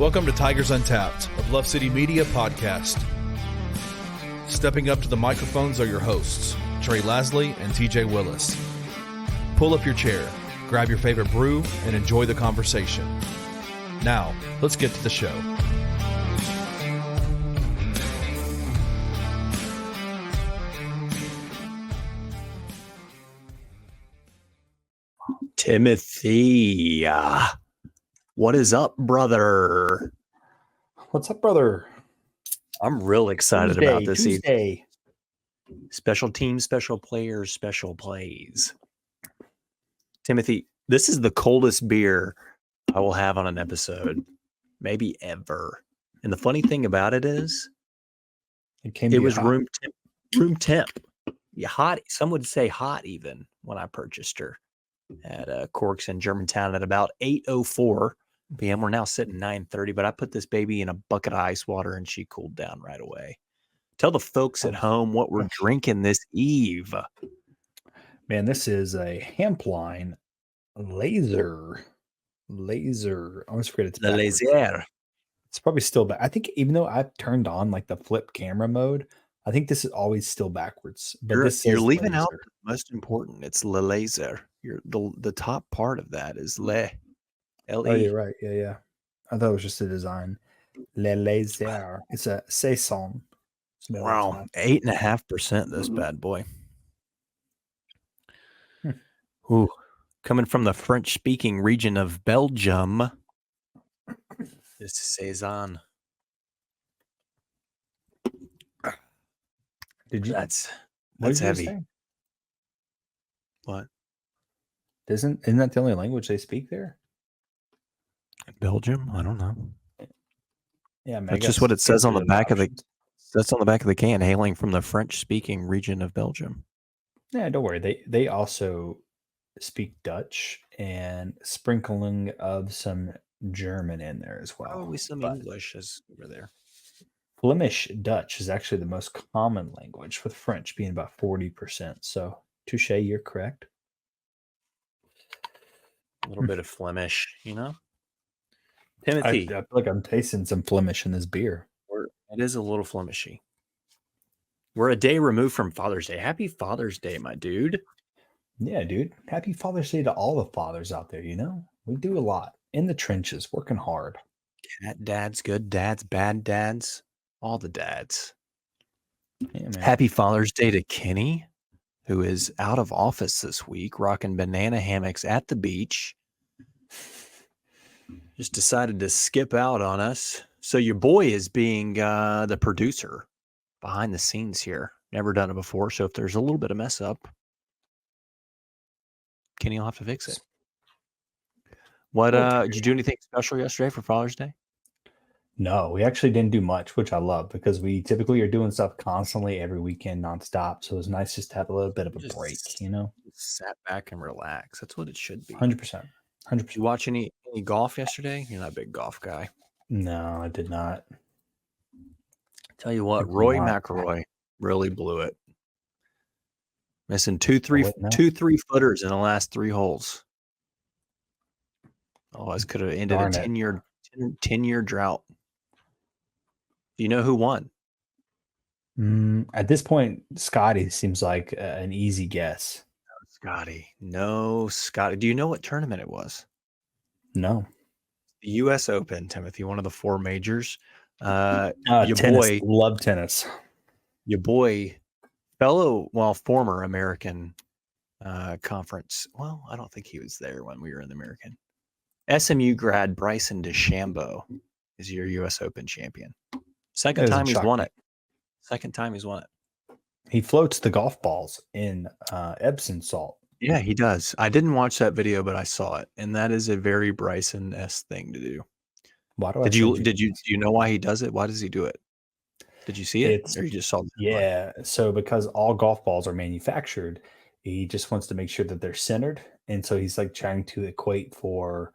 Welcome to Tigers Untapped, a Bluff City Media podcast. Stepping up to the microphones are your hosts, Trey Lasley and TJ Willis. Pull up your chair, grab your favorite brew, and enjoy the conversation. Now, let's get to the show. Timothy, what is up, brother? What's up, brother? I'm real excited about this Tuesday. Special teams, special players, special plays. Timothy, this is the coldest beer I will have on an episode, maybe ever. And the funny thing about it is, it was hot. room temp. Yeah, hot. Some would say hot even when I purchased her at Corks in Germantown at about 8:04 p.m. We're now sitting 9:30, but I put this baby in a bucket of ice water and she cooled down right away. Tell the folks at home what we're drinking this eve. Man, this is a Hampline Lazer. I always forget it's The backwards. Lazer. It's probably still back. I think even though I've turned on like the flip camera mode, I think this is always still backwards. But You're says leaving out Lazer. the most important. It's Le Lazer. The top part of that is Le. L-E. Oh, you're right. Yeah. I thought it was just a design. Le Lazer. It's a saison. Wow, 8.5%. This bad boy. Ooh, coming from the French-speaking region of Belgium. This is saison. Did you? That's what did you heavy. say? What? Isn't that the only language they speak there? Belgium? I don't know. Yeah, man, That's just what it says on the back of the. That's on the back of the can. Hailing from the French-speaking region of Belgium. Yeah, don't worry. They also speak Dutch and sprinkling of some German in there as well. Probably some But English is over there. Flemish Dutch is actually the most common language, with French being about 40%. So, touche, you're correct. A little bit of Flemish, you know. I Timothy, feel like I'm tasting some Flemish in this beer. it is a little Flemishy. We're a day removed from Father's Day. Happy Father's Day, my dude. Yeah, dude. Happy Father's Day to all the fathers out there, you know? We do a lot in the trenches, working hard. Cat dads, good dads, bad dads, all the dads. Yeah, man. Happy Father's Day to Kenny, who is out of office this week, rocking banana hammocks at the beach. Just decided to skip out on us. So your boy is being the producer behind the scenes here. Never done it before. So if there's a little bit of mess up, Kenny will have to fix it. What did you do anything special yesterday for Father's Day? No, we actually didn't do much, which I love because we typically are doing stuff constantly every weekend nonstop. So it was nice just to have a little bit of a break, you know? Just sat back and relax. That's what it should be. 100%. Did you watch any golf yesterday? You're not a big golf guy. No, I did not. Tell you what, Roy McIlroy really blew it. Missing two, three footers in the last 3 holes. Otherwise could have ended a 10-year drought. Do you know who won? At this point, Scotty seems like an easy guess. No, Scotty. Do you know what tournament it was? No. The U.S. Open, Timothy, one of the 4 majors. Your boy, love tennis. Your boy, former American conference. Well, I don't think he was there when we were in the American. SMU grad Bryson DeChambeau is your U.S. Open champion. Second time he's won it. He floats the golf balls in Epsom salt. Yeah, he does. I didn't watch that video, but I saw it, and that is a very Bryson-esque thing to do. Why do do you know why he does it? Why does he do it? Did you see it, or you just saw it? Yeah. So because all golf balls are manufactured, he just wants to make sure that they're centered, and so he's like trying to equate for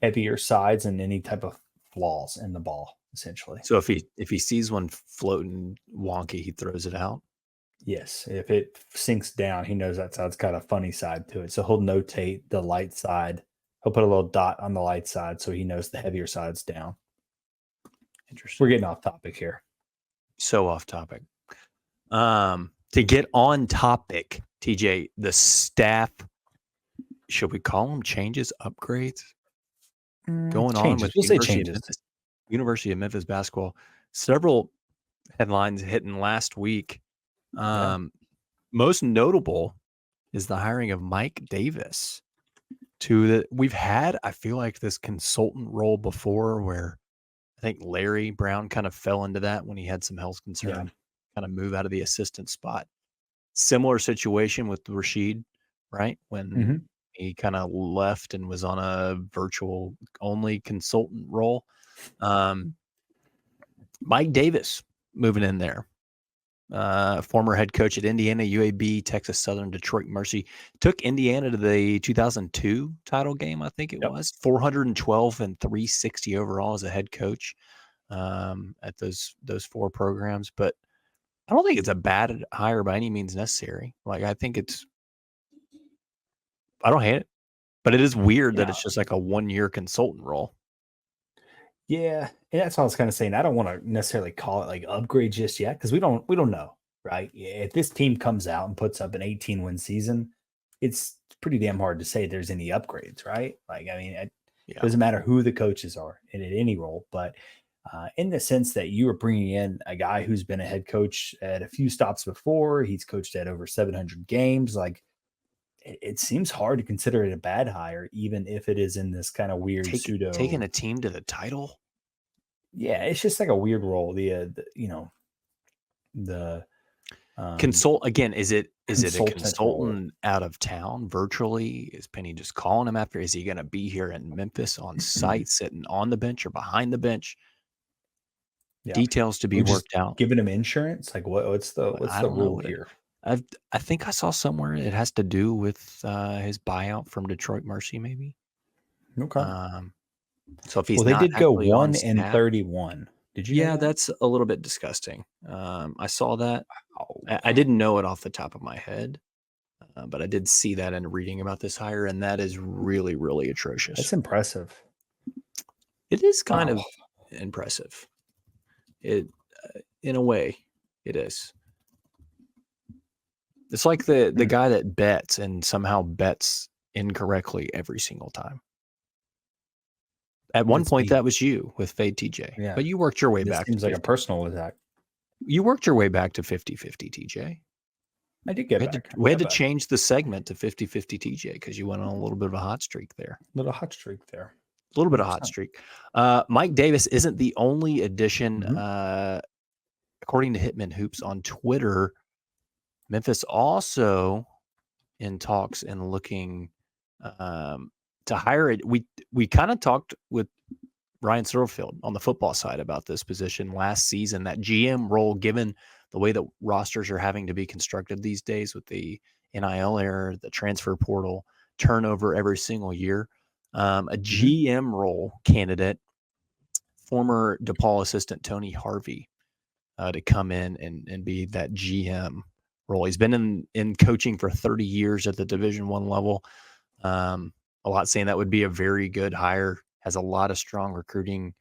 heavier sides and any type of flaws in the ball, essentially. So if he sees one floating wonky, he throws it out. Yes, if it sinks down, he knows that side's got a funny side to it. So he'll notate the light side. He'll put a little dot on the light side so he knows the heavier side's down. Interesting. We're getting off topic here. So off topic. To get on topic, TJ, the staff, should we call them changes, upgrades? Going on Changes. with We'll say changes. University of Memphis basketball. Several headlines hitting last week. Most notable is the hiring of Mike Davis we've had, I feel like, this consultant role before where I think Larry Brown kind of fell into that when he had some health concern, kind of move out of the assistant spot. Similar situation with Rashid, right? When he kind of left and was on a virtual only consultant role. Mike Davis moving in there. Former head coach at Indiana, UAB, Texas Southern, Detroit Mercy. Took Indiana to the 2002 title game, I think it was. 412 and 360 overall as a head coach at those four programs. But I don't think it's a bad hire by any means necessary. Like, I think I don't hate it. But it is weird that it's just like a 1-year consultant role. Yeah, and that's what I was kind of saying. I don't want to necessarily call it like upgrade just yet because we don't know, right? If this team comes out and puts up an 18-win season, it's pretty damn hard to say there's any upgrades, right? Like, I mean, it doesn't matter who the coaches are in any role, but in the sense that you are bringing in a guy who's been a head coach at a few stops before, he's coached at over 700 games, like. It seems hard to consider it a bad hire, even if it is in this kind of weird pseudo taking a team to the title. Yeah, it's just like a weird role. Consult again. Is it a consultant role out of town virtually? Is Penny just calling him after? Is he going to be here in Memphis on site, sitting on the bench or behind the bench? Yeah. Details to be worked out. Giving him insurance, like what's the rule here? I think I saw somewhere it has to do with his buyout from Detroit Mercy, maybe. Okay. So if he's they did go 1-31. Did you? Yeah, that's a little bit disgusting. I saw that. I didn't know it off the top of my head, but I did see that in reading about this hire, and that is really, really atrocious. That's impressive. It is kind of impressive. It, in a way, it is. It's like the guy that bets and somehow bets incorrectly every single time. At one point, that was you with Fade TJ. Yeah. But you worked your way back. Seems like a personal attack. You worked your way back to 50-50 TJ. I did get back. We had to change the segment to 50-50 TJ because you went on a little bit of a hot streak there. A little hot streak there. A little bit of hot streak. Mike Davis isn't the only addition. According to Hitman Hoops on Twitter, Memphis also in talks and looking to hire it. We kind of talked with Ryan Searlefield on the football side about this position last season, that GM role, given the way that rosters are having to be constructed these days with the NIL era, the transfer portal, turnover every single year. A GM role candidate, former DePaul assistant Tony Harvey, to come in and be that GM role. He's been in coaching for 30 years at the Division I level. A lot saying that would be a very good hire. Has a lot of strong recruiting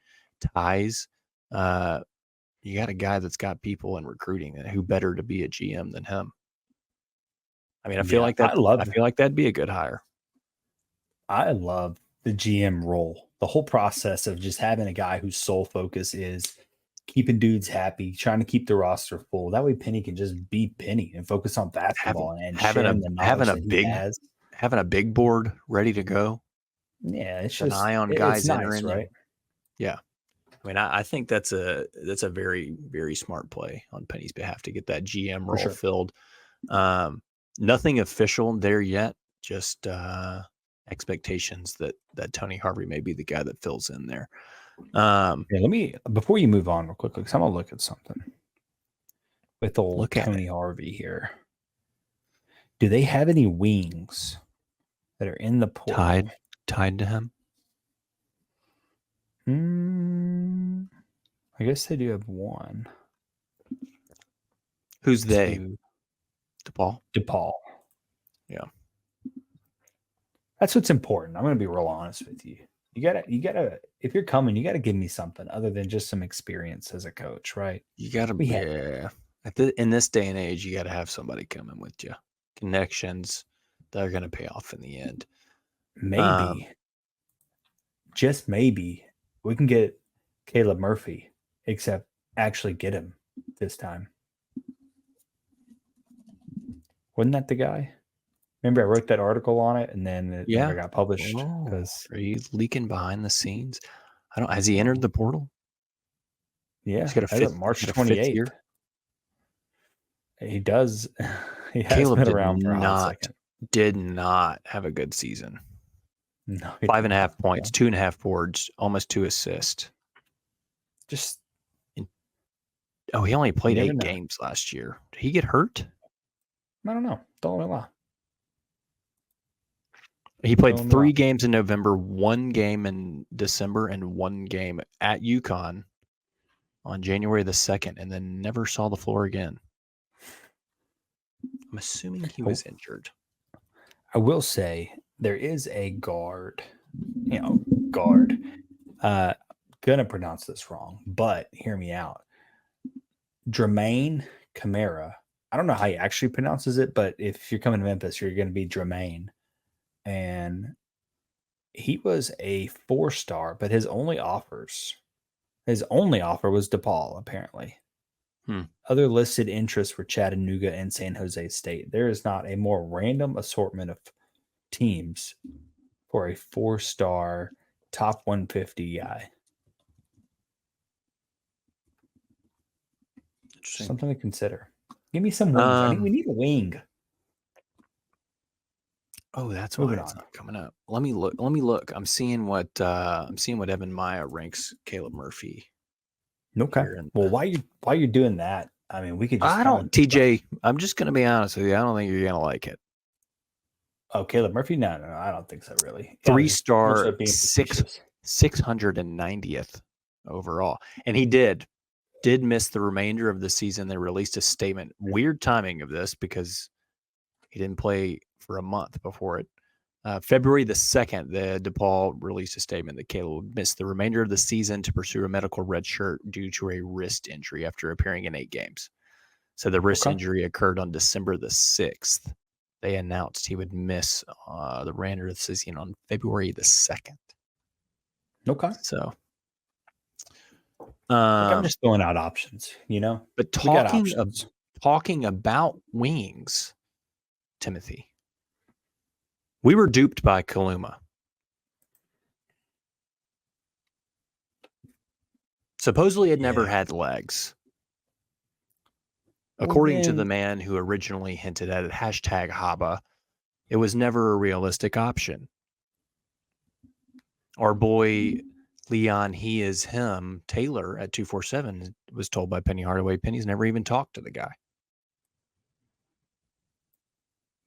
ties. You got a guy that's got people in recruiting, and who better to be a GM than him? I mean, I feel like that. I feel like that'd be a good hire. I love the GM role. The whole process of just having a guy whose sole focus is keeping dudes happy, trying to keep the roster full. That way Penny can just be Penny and focus on basketball and having a big board ready to go. Yeah, it's just an eye on guys entering, right? Yeah. I mean, I think that's a very, very smart play on Penny's behalf to get that GM role filled. Nothing official there yet, just expectations that Tony Harvey may be the guy that fills in there. Let me, before you move on real quickly, because I'm gonna look at something with old Tony Harvey here. Do they have any wings that are in the portal tied to him? I guess they do have one. Who's they? DePaul. Yeah. That's what's important. I'm going to be real honest with you. You gotta. If you're coming, you gotta give me something other than just some experience as a coach, right? You got to, We had yeah. In this day and age, you got to have somebody coming with you. Connections that are going to pay off in the end. maybe, just maybe, we can get Caleb Murphy, except actually get him this time. Wasn't that the guy? Remember, I wrote that article on it, and then it Yeah. never got published Oh, because are you leaking behind the scenes? Has he entered the portal? yeah, He's got a as of fifth, March got a fifth 28th, year. he does. He has Caleb been around for a hot second. did not have a good season. No, he 5.5 did not. points, 2.5 boards, almost 2 assists. Just Oh, he only played never 8 know. games last year. Did he get hurt? I don't know. Don't let me lie. He played Don't 3 lie. games in November, 1 game in December, and 1 game at UConn on January the 2nd, and then never saw the floor again. I'm assuming he was injured. I will say there is a guard. Gonna pronounce this wrong, but hear me out. Dramaine Camara. I don't know how he actually pronounces it, but if you're coming to Memphis, you're going to be Dramaine. And he was a 4-star, but his only offer was DePaul, apparently. Other listed interests were Chattanooga and San Jose State. There is not a more random assortment of teams for a 4-star top 150 guy. Something to consider. Give me some wings. We need a wing. Oh, that's why it's not coming up. Let me look. I'm seeing what Evan Maya ranks Caleb Murphy. Okay. Well, while you're doing that, I mean, we could just. TJ. I'm just gonna be honest with you. I don't think you're gonna like it. Oh, Caleb Murphy? No, I don't think so. Really, 3-star, 690th overall, and he did miss the remainder of the season. They released a statement. Weird timing of this because he didn't play for a month before it. February the 2nd, the DePaul released a statement that Caleb would miss the remainder of the season to pursue a medical red shirt due to a wrist injury after appearing in 8 games. So the wrist injury occurred on December the 6th. They announced he would miss the remainder of the season on February the 2nd. Okay. So I'm just throwing out options, But talking about wings, Timothy, we were duped by Kaluma. Supposedly it never had legs. According to the man who originally hinted at it, #Haba, it was never a realistic option. Our boy Leon, he is him, Taylor at 247 was told by Penny Hardaway. Penny's never even talked to the guy.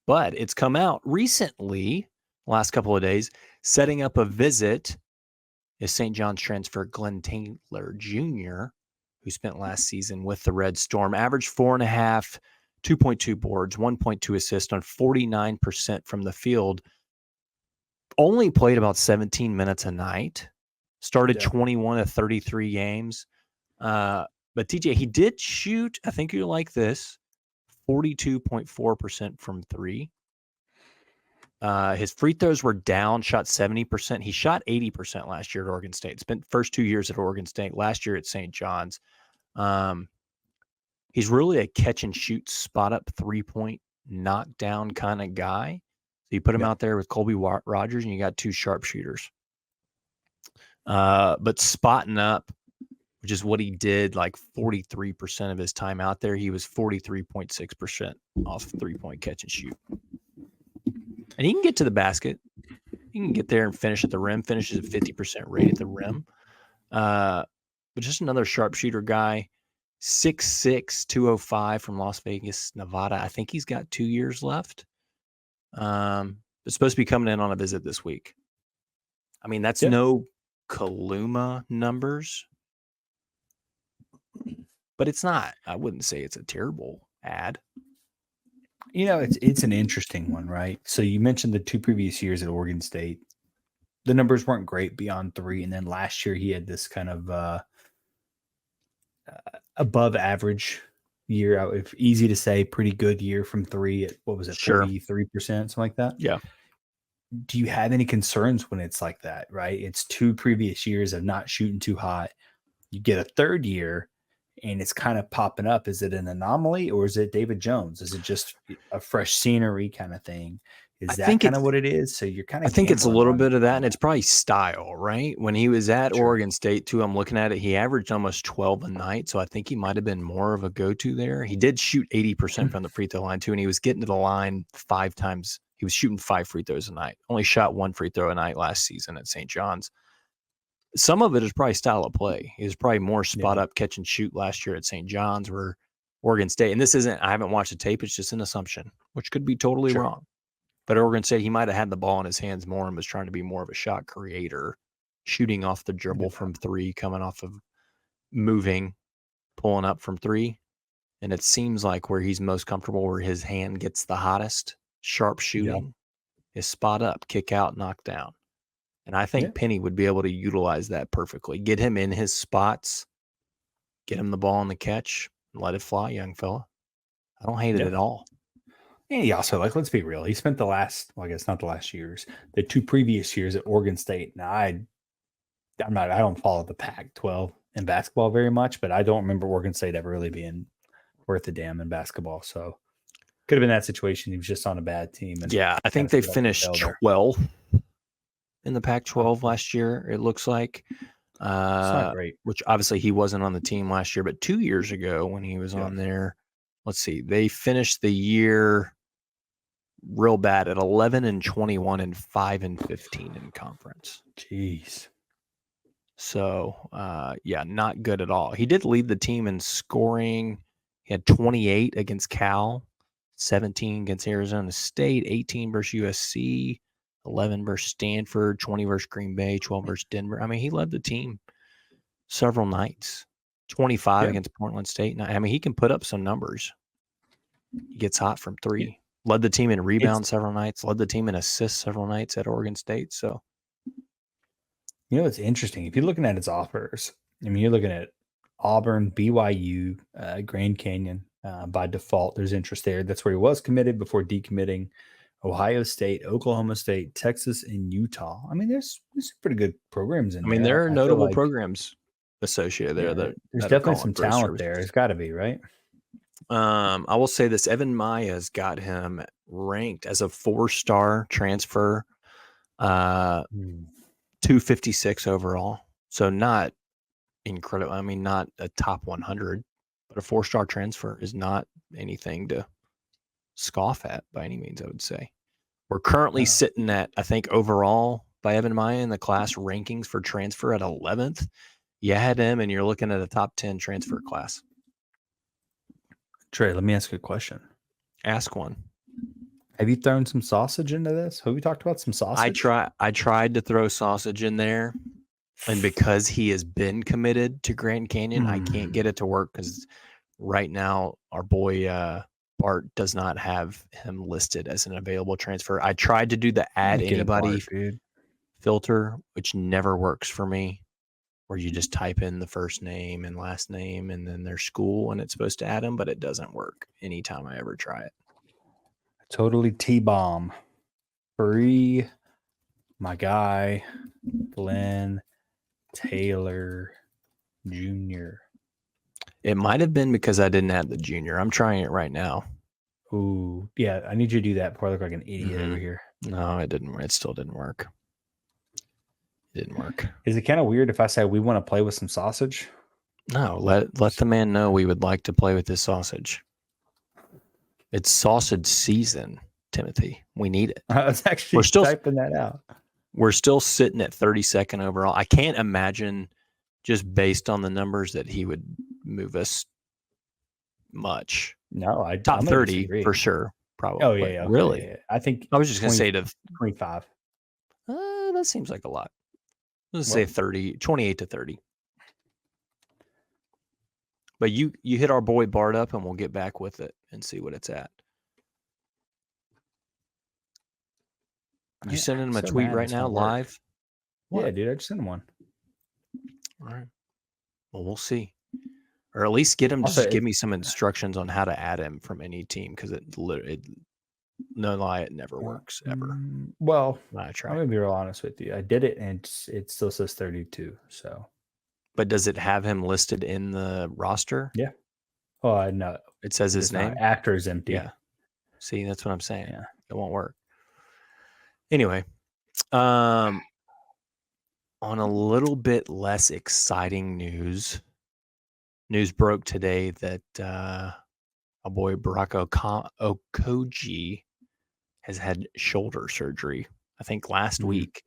But it's come out recently, last couple of days, setting up a visit is St. John's transfer Glenn Taylor Jr., who spent last season with the Red Storm, averaged 4.5, 2.2 boards, 1.2 assists on 49% from the field. Only played about 17 minutes a night. Started 21 of 33 games. But TJ, he did shoot, I think you'll like this, 42.4% from 3. His free throws were down, shot 70%. He shot 80% last year at Oregon State. Spent first 2 years at Oregon State, last year at St. John's. He's really a catch and shoot, spot up 3-point knockdown kind of guy. So you put him out there with Colby Rogers and you got 2 sharpshooters. But spotting up, which is what he did like 43% of his time out there, he was 43.6% off 3-point catch and shoot. And he can get to the basket. He can get there and finish at the rim, finishes at 50% rate at the rim. But just another sharpshooter guy, 6'6", 205 from Las Vegas, Nevada. I think he's got 2 years left. It's supposed to be coming in on a visit this week. I mean, that's no Kaluma numbers, but it's not. I wouldn't say it's a terrible ad. It's an interesting one, right? So you mentioned the 2 previous years at Oregon State. the numbers weren't great beyond 3. And then last year he had this kind of above average year. If easy to say, pretty good year from 3 at what was it, Sure. 43%, something like that. Yeah. Do you have any concerns when it's like that? Right, it's 2 previous years of not shooting too hot. You get a third year, and it's kind of popping up. Is it an anomaly, or is it David Jones? Is it just a fresh scenery kind of thing? I Is that think kind it's of what it is? So you're kind I of think it's a gambling little on bit of that, on and it's probably style, right? When he was at Sure. Oregon State, too, I'm looking at it, he averaged almost 12 a night, so I think he might have been more of a go-to there. He did shoot 80% from the free throw line, too, and he was getting to the line 5 times. He was shooting 5 free throws a night. Only shot 1 free throw a night last season at St. John's. Some of it is probably style of play. He was probably more spot up catch and shoot last year at St. John's, where Oregon State, and this isn't, I haven't watched the tape, it's just an assumption, which could be totally Sure. wrong. But Oregon State, he might have had the ball in his hands more and was trying to be more of a shot creator, shooting off the dribble from 3, coming off of moving, pulling up from 3. And it seems like where he's most comfortable, where his hand gets the hottest, sharp shooting, is spot up, kick out, knock down. And I think Penny would be able to utilize that perfectly. Get him in his spots, get him the ball on the catch, and let it fly, young fella. I don't hate it at all. And he also, like, let's be real, he spent the last, well, I guess not the last years, the 2 previous years at Oregon State. Now, I don't follow the Pac-12 in basketball very much, but I don't remember Oregon State ever really being worth a damn in basketball. So could have been that situation. He was just on a bad team. And yeah, I think they finished 12th in the Pac-12 last year, it looks like. It's not great. Which obviously he wasn't on the team last year, but 2 years ago when he was on there, let's see, they finished the year real bad at 11-21 and 5-15 in conference. Jeez. So, not good at all. He did lead the team in scoring. He had 28 against Cal, 17 against Arizona State, 18 versus USC, 11 versus Stanford, 20 versus Green Bay, 12 versus Denver. I mean, he led the team several nights. 25 against Portland State. I mean, he can put up some numbers. He gets hot from 3. Led the team in rebounds several nights. Led the team in assists several nights at Oregon State. So, you know, it's interesting. If you're looking at his offers, I mean, you're looking at Auburn, BYU, Grand Canyon. By default, there's interest there. That's where he was committed before decommitting. Ohio State, Oklahoma State, Texas, and Utah. I mean, there's pretty good programs in there. I mean, there are notable programs associated there. There's definitely some talent there. It's got to be, right? I will say this: Evan Maya's got him ranked as a 4-star transfer, 256 overall. So not incredible. I mean, not a top 100, but a 4-star transfer is not anything to scoff at by any means, I would say. We're currently sitting at, I think, overall by Evan Maya in the class rankings for transfer at 11th. You had him, and you're looking at a top 10 transfer class. Trey, let me ask you a question. Ask one. Have you thrown some sausage into this? Have we talked about some sausage? I tried to throw sausage in there, and because he has been committed to Grand Canyon, I can't get it to work because right now our boy Bart does not have him listed as an available transfer. I tried to do the add anybody filter, which never works for me, where you just type in the first name and last name and then their school and it's supposed to add them, but it doesn't work anytime I ever try it. Totally T-bomb. Free my guy, Glenn Taylor Jr. It might have been because I didn't add the junior. I'm trying it right now. Ooh, yeah. I need you to do that before I look like an idiot over here. No, it didn't. It still didn't work. It didn't work. Is it kind of weird if I say we want to play with some sausage? No, let the man know we would like to play with this sausage. It's sausage season, Timothy. We need it. I was actually typing that out. We're still sitting at 32nd overall. I can't imagine, just based on the numbers, that he would move us much. No, top 30 for sure. Probably. Oh yeah, okay, really? Yeah. I think I was just going to say to 25. That seems like a lot. Let's say 28 to 30. But you hit our boy Bart up, and we'll get back with it and see what it's at. You sending him a tweet right now, live? Yeah, What? dude, I just sent him one. All right. Well, we'll see. Or at least get him to Also, just give me some instructions on how to add him from any team, because it no lie, it never works ever. Well, I I'm try. gonna be real honest with you. I did it, and it still says 32. So, But does it have him listed in the roster? yeah. Oh, no, It says it his does not. name. Actor is empty. Yeah. See, that's what I'm saying. Yeah. It won't work. Anyway, on a little bit less exciting news broke today that our boy Baraka Okojie has had shoulder surgery. I think last week.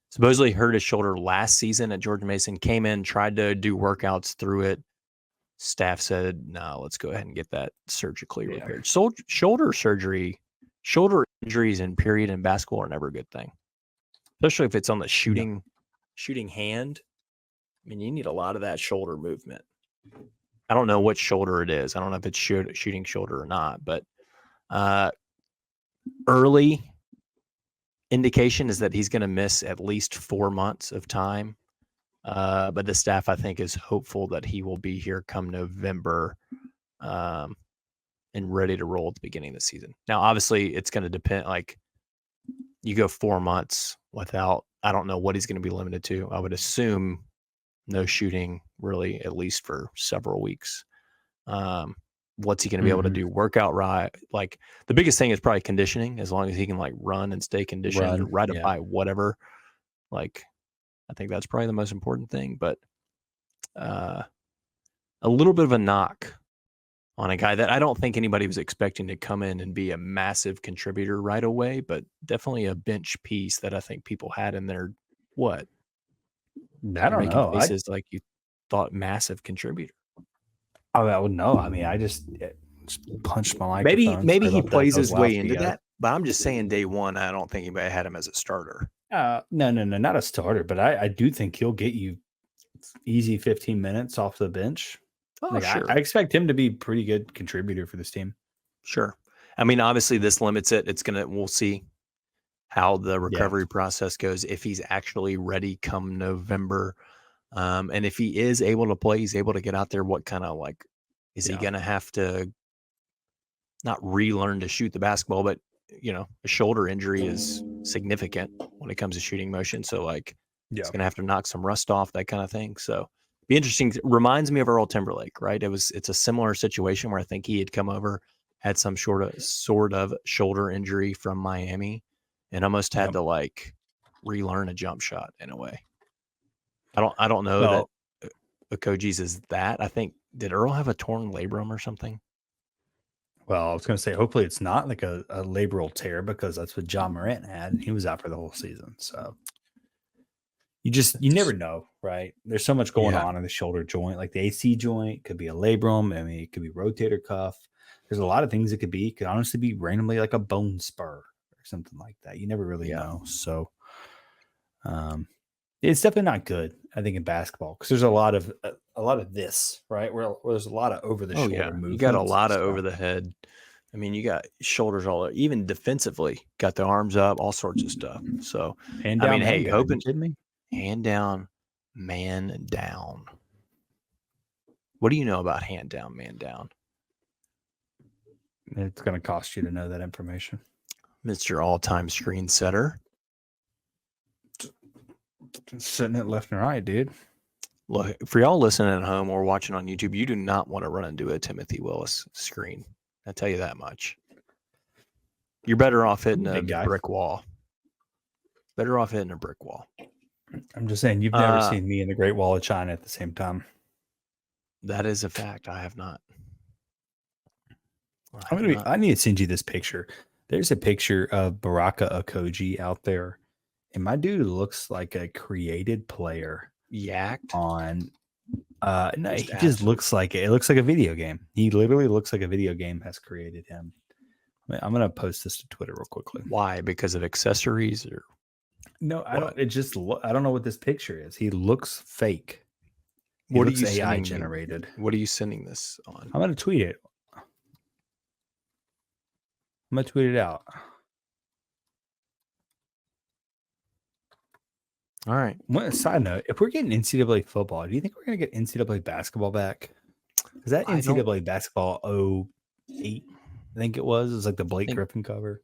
Supposedly hurt his shoulder last season at George Mason. Came in, tried to do workouts through it. Staff said, "No, let's go ahead and get that surgically repaired." Shoulder surgery, shoulder injuries, and period in basketball are never a good thing, especially if it's on the shooting hand. I mean, you need a lot of that shoulder movement. I don't know what shoulder it is. I don't know if it's shooting shoulder or not, but early indication is that he's going to miss at least 4 months of time. But the staff, I think, is hopeful that he will be here come November and ready to roll at the beginning of the season. Now, obviously, it's going to depend. Like, you go 4 months without, I don't know what he's going to be limited to. I would assume no shooting, really, at least for several weeks. What's he going to be able to do? Workout right? Like, the biggest thing is probably conditioning. As long as he can like run and stay conditioned or ride a bike, whatever. Like, I think that's probably the most important thing. But a little bit of a knock on a guy that I don't think anybody was expecting to come in and be a massive contributor right away, but definitely a bench piece that I think people had in their what? I don't know. Faces like you thought massive contributor. I would know. I mean, I just punched my microphone. Maybe he plays his way into that, but I'm just saying day one, I don't think anybody had him as a starter. No, not a starter, but I do think he'll get you easy 15 minutes off the bench. Oh, sure. I expect him to be a pretty good contributor for this team. Sure. I mean, obviously this limits it. We'll see how the recovery process goes, if he's actually ready come November. And if he is able to play, he's able to get out there. What kind of like, is he going to have to not relearn to shoot the basketball, but a shoulder injury is significant when it comes to shooting motion. So like, he's going to have to knock some rust off, that kind of thing. So be interesting. It reminds me of Earl Timberlake, right? It's a similar situation where I think he had come over, had some sort of shoulder injury from Miami, and almost had to like relearn a jump shot in a way. I don't know that Okojie's is that. I think, did Earl have a torn labrum or something? Well, I was going to say, hopefully it's not like a labral tear, because that's what John Morant had. He was out for the whole season. So you never know, right? There's so much going on in the shoulder joint, like the AC joint could be a labrum. I mean, it could be rotator cuff. There's a lot of things it could be. It could honestly be randomly like a bone spur or something like that. You never really know. So, it's definitely not good, I think, in basketball, because there's a lot of this, right? Where there's a lot of over the shoulder movement. You got a lot of over the head. I mean, you got shoulders all over, even defensively, got the arms up, all sorts of stuff. So, hand down, hoping, hand down, man down. What do you know about hand down, man down? It's going to cost you to know that information. Mr. All-Time Screen Setter. Sitting it left and right, dude. Look, for y'all listening at home or watching on YouTube, you do not want to run into a Timothy Willis screen. I'll tell you that much. You're better off hitting a brick wall. Better off hitting a brick wall. I'm just saying, you've never seen me in the Great Wall of China at the same time. That is a fact. I have not. I need to send you this picture. There's a picture of Baraka Okojie out there, and my dude looks like a created player. Yacked on. No, he just looks like it. It looks like a video game. He literally looks like a video game has created him. I'm gonna post this to Twitter real quickly. Why? Because of accessories or? No, I don't. It just. I don't know what this picture is. He looks fake. What are you AI generated? What are you sending this on? I'm gonna tweet it. I'm gonna tweet it out. All right. One side note: if we're getting NCAA football, do you think we're going to get NCAA basketball back? Is that I don't NCAA basketball 08? I think it was. It was like the Blake think Griffin cover.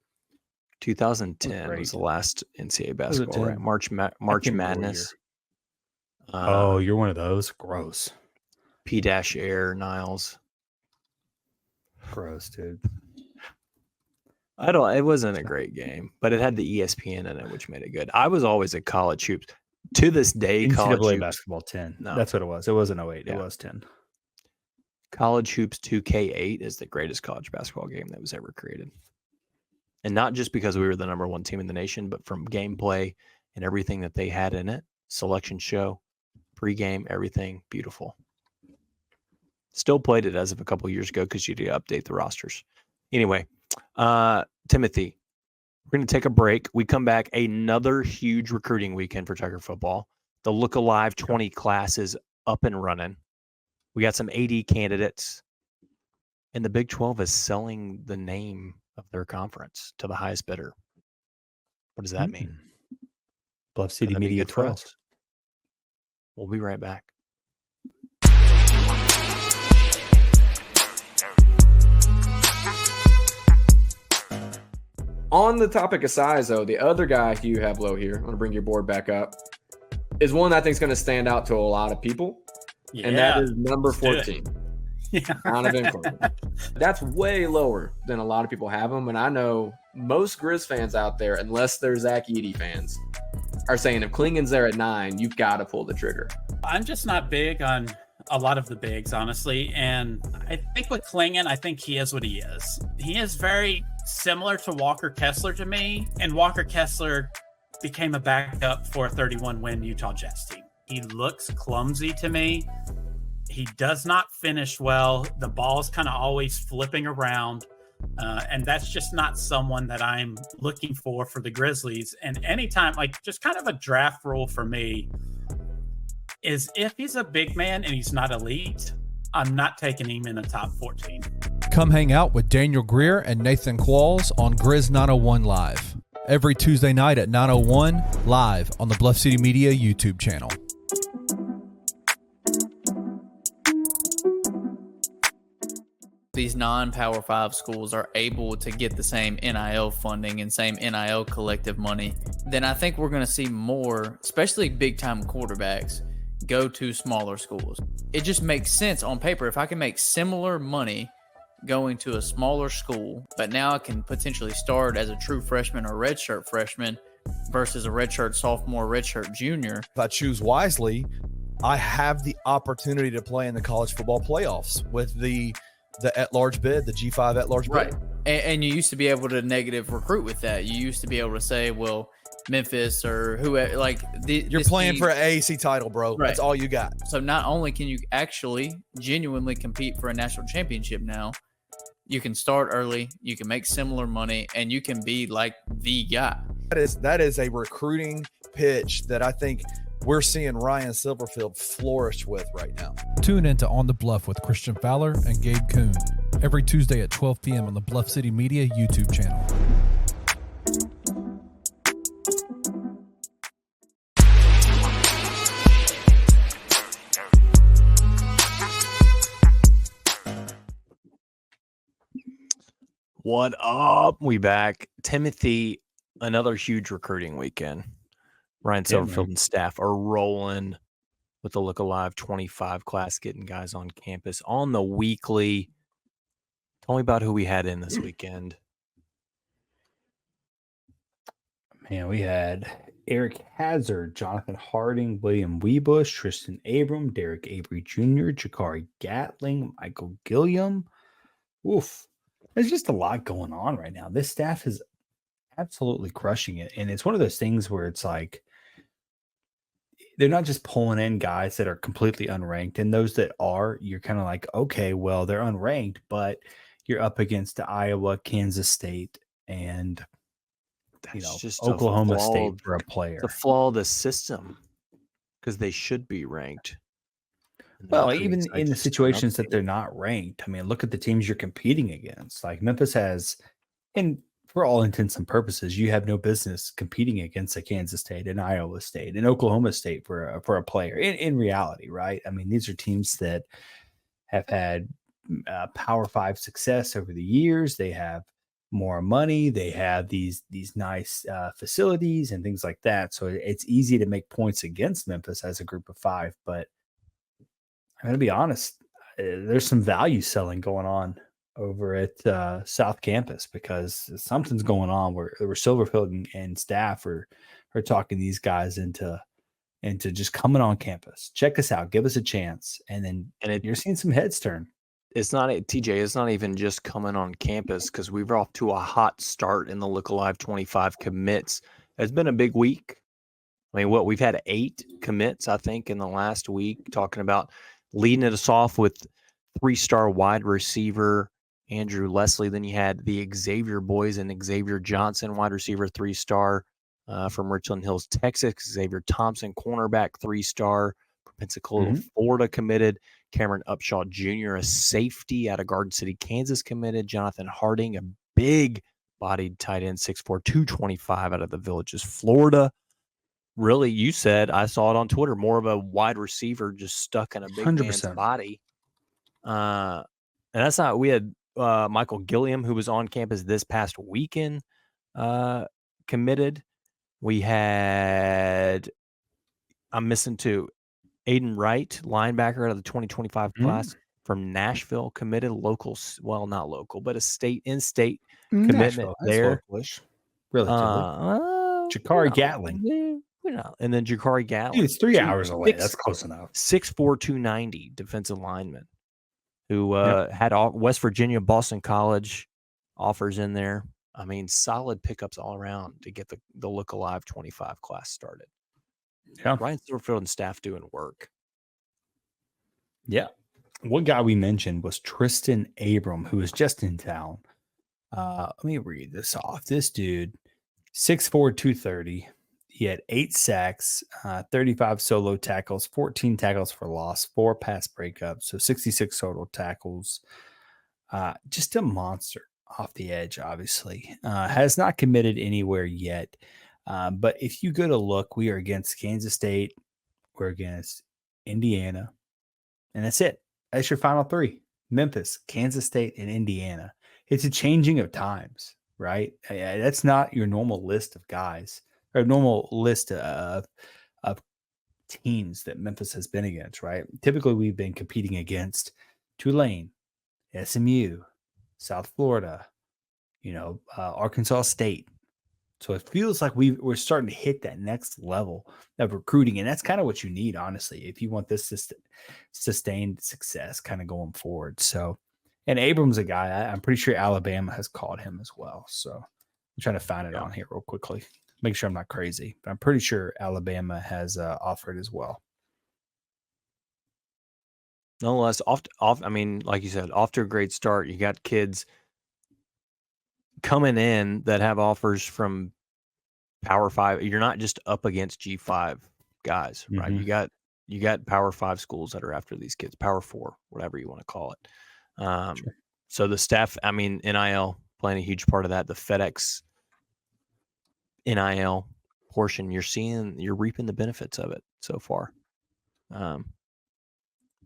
2010 was great. the last NCAA Was it basketball, right? 10? March I can't remember what Madness. Oh, you're one of those. Gross. P-Air Niles. Gross, dude. It wasn't a great game, but it had the ESPN in it, which made it good. I was always a college hoops. To this day, college NCAA hoops, basketball 10. No. That's what it was. It wasn't 08. Yeah. It was 10. College hoops 2K8 is the greatest college basketball game that was ever created. And not just because we were the number one team in the nation, but from gameplay and everything that they had in it, selection show, pregame, everything beautiful. Still played it as of a couple of years ago because you do update the rosters. Anyway, Timothy, we're going to take a break. We come back, another huge recruiting weekend for Tiger football. The Look Alive 20 class is up and running. We got some AD candidates, and the Big 12 is selling the name of their conference to the highest bidder. What does that mean? Bluff City Could that be Media good for 12. us? We'll be right back. On the topic of size, though, the other guy you have low here, I'm going to bring your board back up, is one I think is going to stand out to a lot of people, and that is number 14. Donovan Coleman. That's way lower than a lot of people have him, and I know most Grizz fans out there, unless they're Zach Edey fans, are saying if Klingon's there at 9, you've got to pull the trigger. I'm just not big on a lot of the bigs, honestly, and I think with Klingon, I think he is what he is. He is very similar to Walker Kessler to me, and Walker Kessler became a backup for a 31-win Utah Jazz team. He looks clumsy to me. He does not finish well. The ball's kind of always flipping around, and that's just not someone that I'm looking for the Grizzlies. And anytime, like, just kind of a draft rule for me is if he's a big man and he's not elite, I'm not taking him in the top 14. Come hang out with Daniel Greer and Nathan Qualls on Grizz 901 Live. Every Tuesday night at 901 live on the Bluff City Media YouTube channel. These non-Power 5 schools are able to get the same NIL funding and same NIL collective money, then I think we're going to see more, especially big-time quarterbacks, go to smaller schools. It just makes sense on paper. If I can make similar money going to a smaller school, but now I can potentially start as a true freshman or redshirt freshman versus a redshirt sophomore, redshirt junior. If I choose wisely, I have the opportunity to play in the college football playoffs with the at-large bid, the G5 at-large bid. Right. And you used to be able to negative recruit with that. You used to be able to say, well, Memphis or whoever, like you're playing for an AAC title, bro. Right. That's all you got. So not only can you actually genuinely compete for a national championship now, you can start early, you can make similar money, and you can be like the guy. That is a recruiting pitch that I think we're seeing Ryan Silverfield flourish with right now. Tune into On the Bluff with Christian Fowler and Gabe Kuhn every Tuesday at 12 p.m. on the Bluff City Media YouTube channel. What up? We back. Timothy, another huge recruiting weekend. Ryan Silverfield and staff are rolling with the Look Alive 25 class, getting guys on campus on the weekly. Tell me about who we had in this weekend. Man, we had Eric Hazard, Jonathan Harding, William Weebush, Tristan Abram, Derek Avery Jr., Jakari Gatling, Michael Gilliam. Oof. There's just a lot going on right now. This staff is absolutely crushing it. And it's one of those things where it's like, they're not just pulling in guys that are completely unranked. And those that are, you're kind of like, okay, well, they're unranked, but you're up against the Iowa, Kansas State, and Just Oklahoma State for a player. The flaw of the system, because they should be ranked. Well, even in the situations that they're not ranked, I mean, look at the teams you're competing against. Like Memphis has, and for all intents and purposes, you have no business competing against a Kansas State, an Iowa State, an Oklahoma State for a player. In reality, right? I mean, these are teams that have had Power 5 success over the years. They have more money. They have these nice facilities and things like that. So it's easy to make points against Memphis as a group of 5. But I'm going to be honest, there's some value selling going on over at South Campus because something's going on where Silverfield and staff are talking these guys into just coming on campus. Check us out, give us a chance, and you're seeing some heads turn. It's not TJ. It's not even just coming on campus because we were off to a hot start in the Look Alive 25 commits. It's been a big week. I mean, we've had 8 commits, I think, in the last week. Talking about leading us off with 3-star wide receiver Andrew Leslie. Then you had the Xavier boys and Xavier Johnson, wide receiver 3-star from Richland Hills, Texas. Xavier Thompson, cornerback 3-star. Pensacola, Florida committed. Cameron Upshaw Jr., a safety out of Garden City, Kansas committed. Jonathan Harding, a big-bodied tight end, 6'4", 225 out of the Villages, Florida. Really, you said, I saw it on Twitter, more of a wide receiver just stuck in a big 100%. Man's body. And that's not, we had Michael Gilliam, who was on campus this past weekend, committed. We had, I'm missing 2, Aiden Wright, linebacker out of the 2025 class from Nashville, committed. Local, well, not local, but in-state commitment there. Localish, relatively. Jakari Gatling. And then Jakari Gatling. Dude, it's 3 hours away. That's close enough. 6'4", 290 defensive lineman who had West Virginia, Boston College offers in there. I mean, solid pickups all around to get the Look Alive 25 class started. Yeah. Ryan Silverfield and staff doing work. Yeah. One guy we mentioned was Tristan Abram, who was just in town. Let me read this off. This dude, 6'4", 230. He had 8 sacks, 35 solo tackles, 14 tackles for loss, 4 pass breakups, so 66 total tackles. Just a monster off the edge, obviously. Has not committed anywhere yet. But if you go to look, we are against Kansas State, we're against Indiana, and that's it. That's your final 3. Memphis, Kansas State, and Indiana. It's a changing of times, right? That's not your normal list of guys or normal list of teams that Memphis has been against, right? Typically, we've been competing against Tulane, SMU, South Florida, Arkansas State. So it feels like we're starting to hit that next level of recruiting. And that's kind of what you need, honestly, if you want this sustained success kind of going forward. So, and Abram's a guy, I'm pretty sure Alabama has called him as well. So I'm trying to find it on here real quickly. Make sure I'm not crazy, but I'm pretty sure Alabama has offered as well. Nonetheless, I mean, like you said, off to a great start. You got kids coming in that have offers from Power 5. You're not just up against G5 guys, right? You got Power 5 schools that are after these kids, Power 4, whatever you want to call it. Sure. So the staff, I mean, NIL playing a huge part of that. The FedEx NIL portion, you're reaping the benefits of it so far.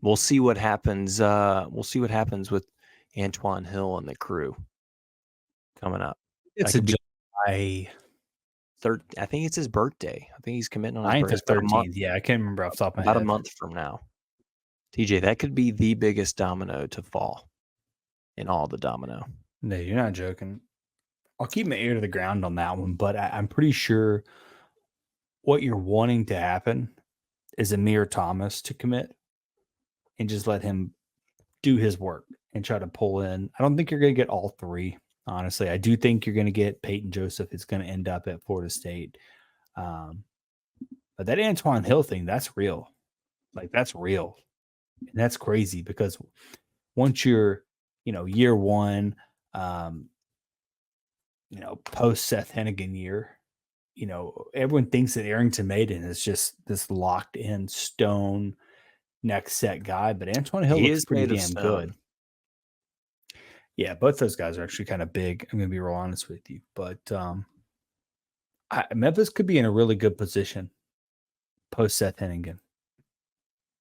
We'll see what happens. We'll see what happens with Antoine Hill and the crew coming up. It's July 3rd. I think it's his birthday. I think he's committing on his 9th or 13th. Yeah, I can't remember off the top of my head. About a month from now. TJ, that could be the biggest domino to fall in all the domino. No, you're not joking. I'll keep my ear to the ground on that one, but I'm pretty sure what you're wanting to happen is Amir Thomas to commit and just let him do his work and try to pull in. I don't think you're going to get all 3. Honestly, I do think you're going to get Peyton Joseph. It's going to end up at Florida State. But that Antoine Hill thing, that's real. Like, that's real. And that's crazy because once you're, year one, post Seth Hennigan year, everyone thinks that Arrington Maiden is just this locked in stone next set guy, but Antoine Hill looks pretty damn good. Yeah, both those guys are actually kind of big. I'm going to be real honest with you. But Memphis could be in a really good position post Seth Hennigan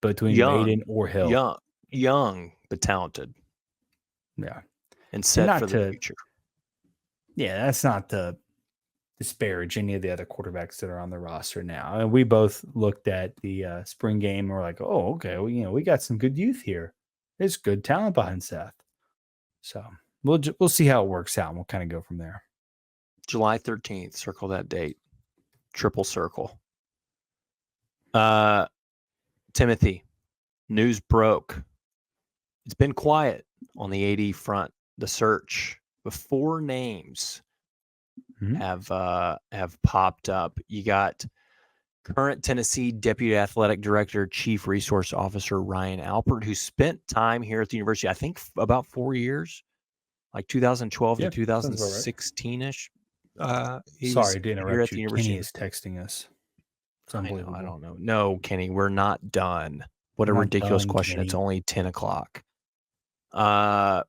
between Maiden or Hill. Young, but talented. Yeah. And set not for the future. Yeah, that's not to disparage any of the other quarterbacks that are on the roster now. And we both looked at the spring game and we're like, oh, okay, well, we got some good youth here. There's good talent behind Seth. So we'll see how it works out, and we'll kind of go from there. July 13th, circle that date. Triple circle. Timothy, news broke. It's been quiet on the AD front. The search, the 4 names have popped up. You got current Tennessee Deputy Athletic Director, Chief Resource Officer Ryan Alpert, who spent time here at the university, I think about 4 years, like 2012 to 2016-ish. Sorry to interrupt you. Kenny is texting us. It's unbelievable. I don't know. No, Kenny, we're not done. What a ridiculous question. Kenny. It's only 10 o'clock. Alpert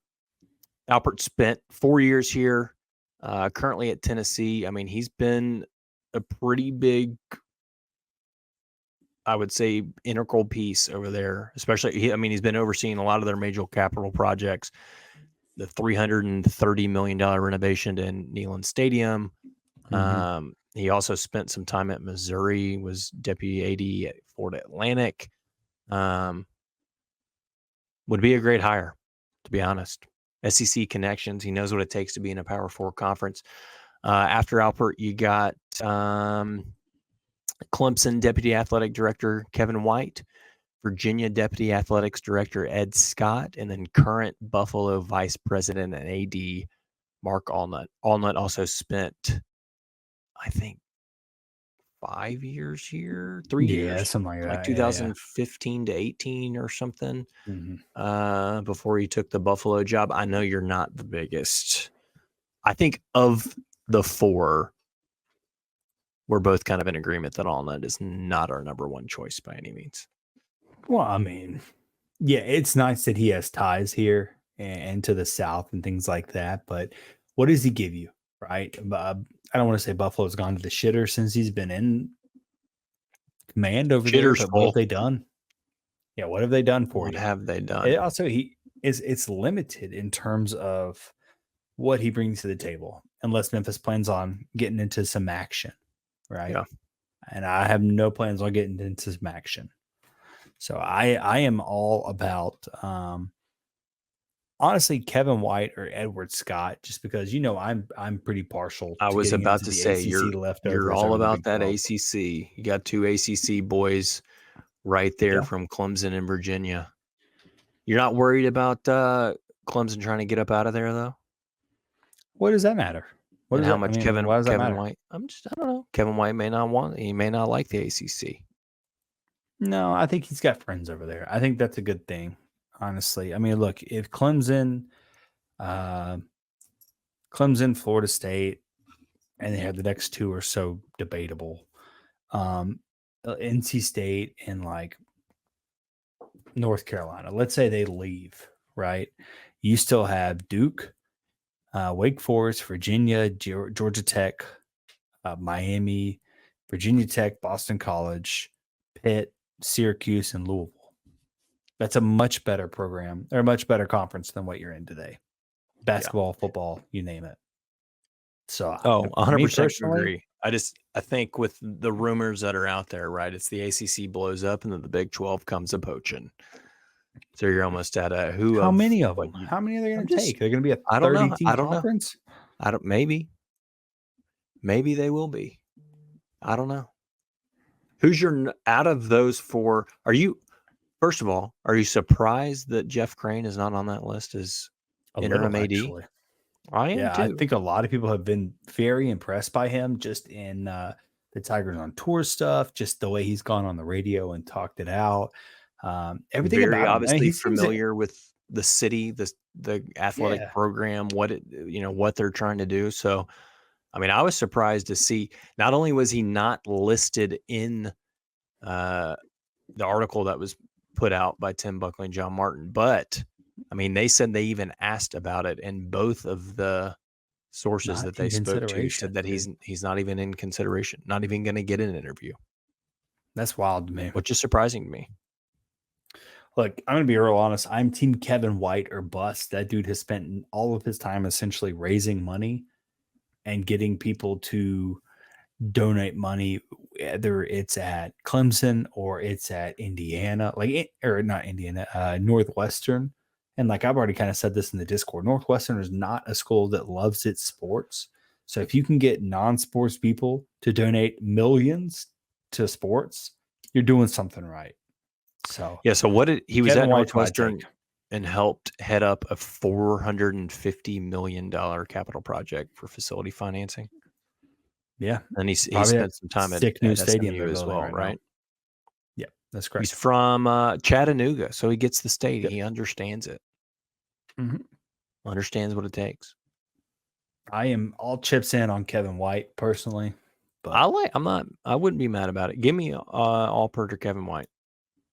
spent 4 years here, currently at Tennessee. I mean, he's been a pretty big, I would say, integral piece over there, especially, he's been overseeing a lot of their major capital projects, the $330 million renovation to Neyland Stadium. He also spent some time at Missouri, was deputy AD at Florida Atlantic. Would be a great hire, to be honest. SEC connections. He knows what it takes to be in a Power 4 conference. After Alpert, you got Clemson Deputy Athletic Director Kevin White, Virginia Deputy Athletics Director Ed Scott, and then current Buffalo Vice President and AD Mark Allnut. Allnut also spent, I think, 5 years here, 3 years, something like that, like 2015 to 18 or something, before he took the Buffalo job. I know you're not the biggest. I think of the 4, we're both kind of in agreement that Allnut is not our number 1 choice by any means. Well, I mean, yeah, it's nice that he has ties here and to the South and things like that. But what does he give you, right? I don't want to say Buffalo's gone to the shitter since he's been in command over there. But what have they done? Yeah, what have they done for you? What have they done? Also, it's limited in terms of what he brings to the table, unless Memphis plans on getting into some action, right? Yeah. And I have no plans on getting into some action. So I am all about honestly Kevin White or Edward Scott, just because I'm pretty partial. I was about to say you're all about that ACC. You got 2 ACC boys right there from Clemson and Virginia. You're not worried about Clemson trying to get up out of there, though? What does that matter? Kevin White? I don't know. Kevin White may not like the ACC. No, I think he's got friends over there. I think that's a good thing, honestly. I mean, look, if Clemson, Florida State, and they have the next 2 or so debatable, NC State and like North Carolina, let's say they leave, right? You still have Duke, Wake Forest, Virginia, Georgia Tech, Miami, Virginia Tech, Boston College, Pitt, Syracuse, and Louisville. That's a much better program or a much better conference than what you're in today. Basketball, football, you name it. So, 100% agree. I think with the rumors that are out there, right? It's the ACC blows up and then the Big 12 comes a poaching. So you're almost at a who? How many of them? How many are they going to take? They're going to be a 30-team conference? Maybe they will be. I don't know. Who's out of those 4? First of all, are you surprised that Jeff Crane is not on that list as interim AD? Actually. I am too. I think a lot of people have been very impressed by him just in the Tigers on Tour stuff, just the way he's gone on the radio and talked it out. Everything very about obviously familiar with the city, the athletic program, what they're trying to do. So, I mean, I was surprised to see not only was he not listed in the article that was put out by Tim Buckley and John Martin, but I mean, they said they even asked about it, and both of the sources Not that they in spoke to consideration, said that he's not even in consideration, not even going to get an interview, That's wild to me. which is surprising to me. Look, I'm going to be real honest. I'm team Kevin White or bust. That dude has spent all of his time essentially raising money and getting people to donate money, whether it's at Clemson or it's at Indiana, or not Indiana, Northwestern. And like I've already kind of said this in the Discord, Northwestern is not a school that loves its sports. So if you can get non-sports people to donate millions to sports, you're doing something right. So Yeah. So what did he was Kevin at White's my Northwestern take. and helped head up a $450 million capital project for facility financing. Yeah. And he Probably spent some time sick new at stadium SMU they're as building well, right now. right? Yeah, that's He's correct. from Chattanooga, so he gets the state. Yep. He understands it. Mhm. Understands what it takes. I am all chips in on Kevin White personally, but I wouldn't be mad about it. Give me Alpert or Kevin White.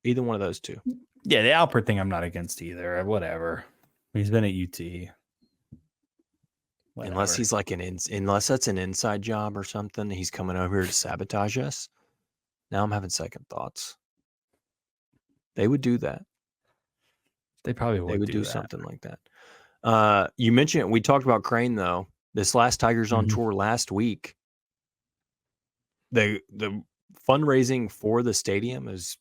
Either one of those two. yeah, the Alpert thing I'm not against either. Whatever. He's been at UT. Whatever. Unless he's like unless that's an inside job or something, he's coming over here to sabotage us. Now I'm having second thoughts. They would do that. They probably They would do that. something like that. You mentioned we talked about Crane though. This last Tigers on Mhm. tour last week. The fundraising for the stadium is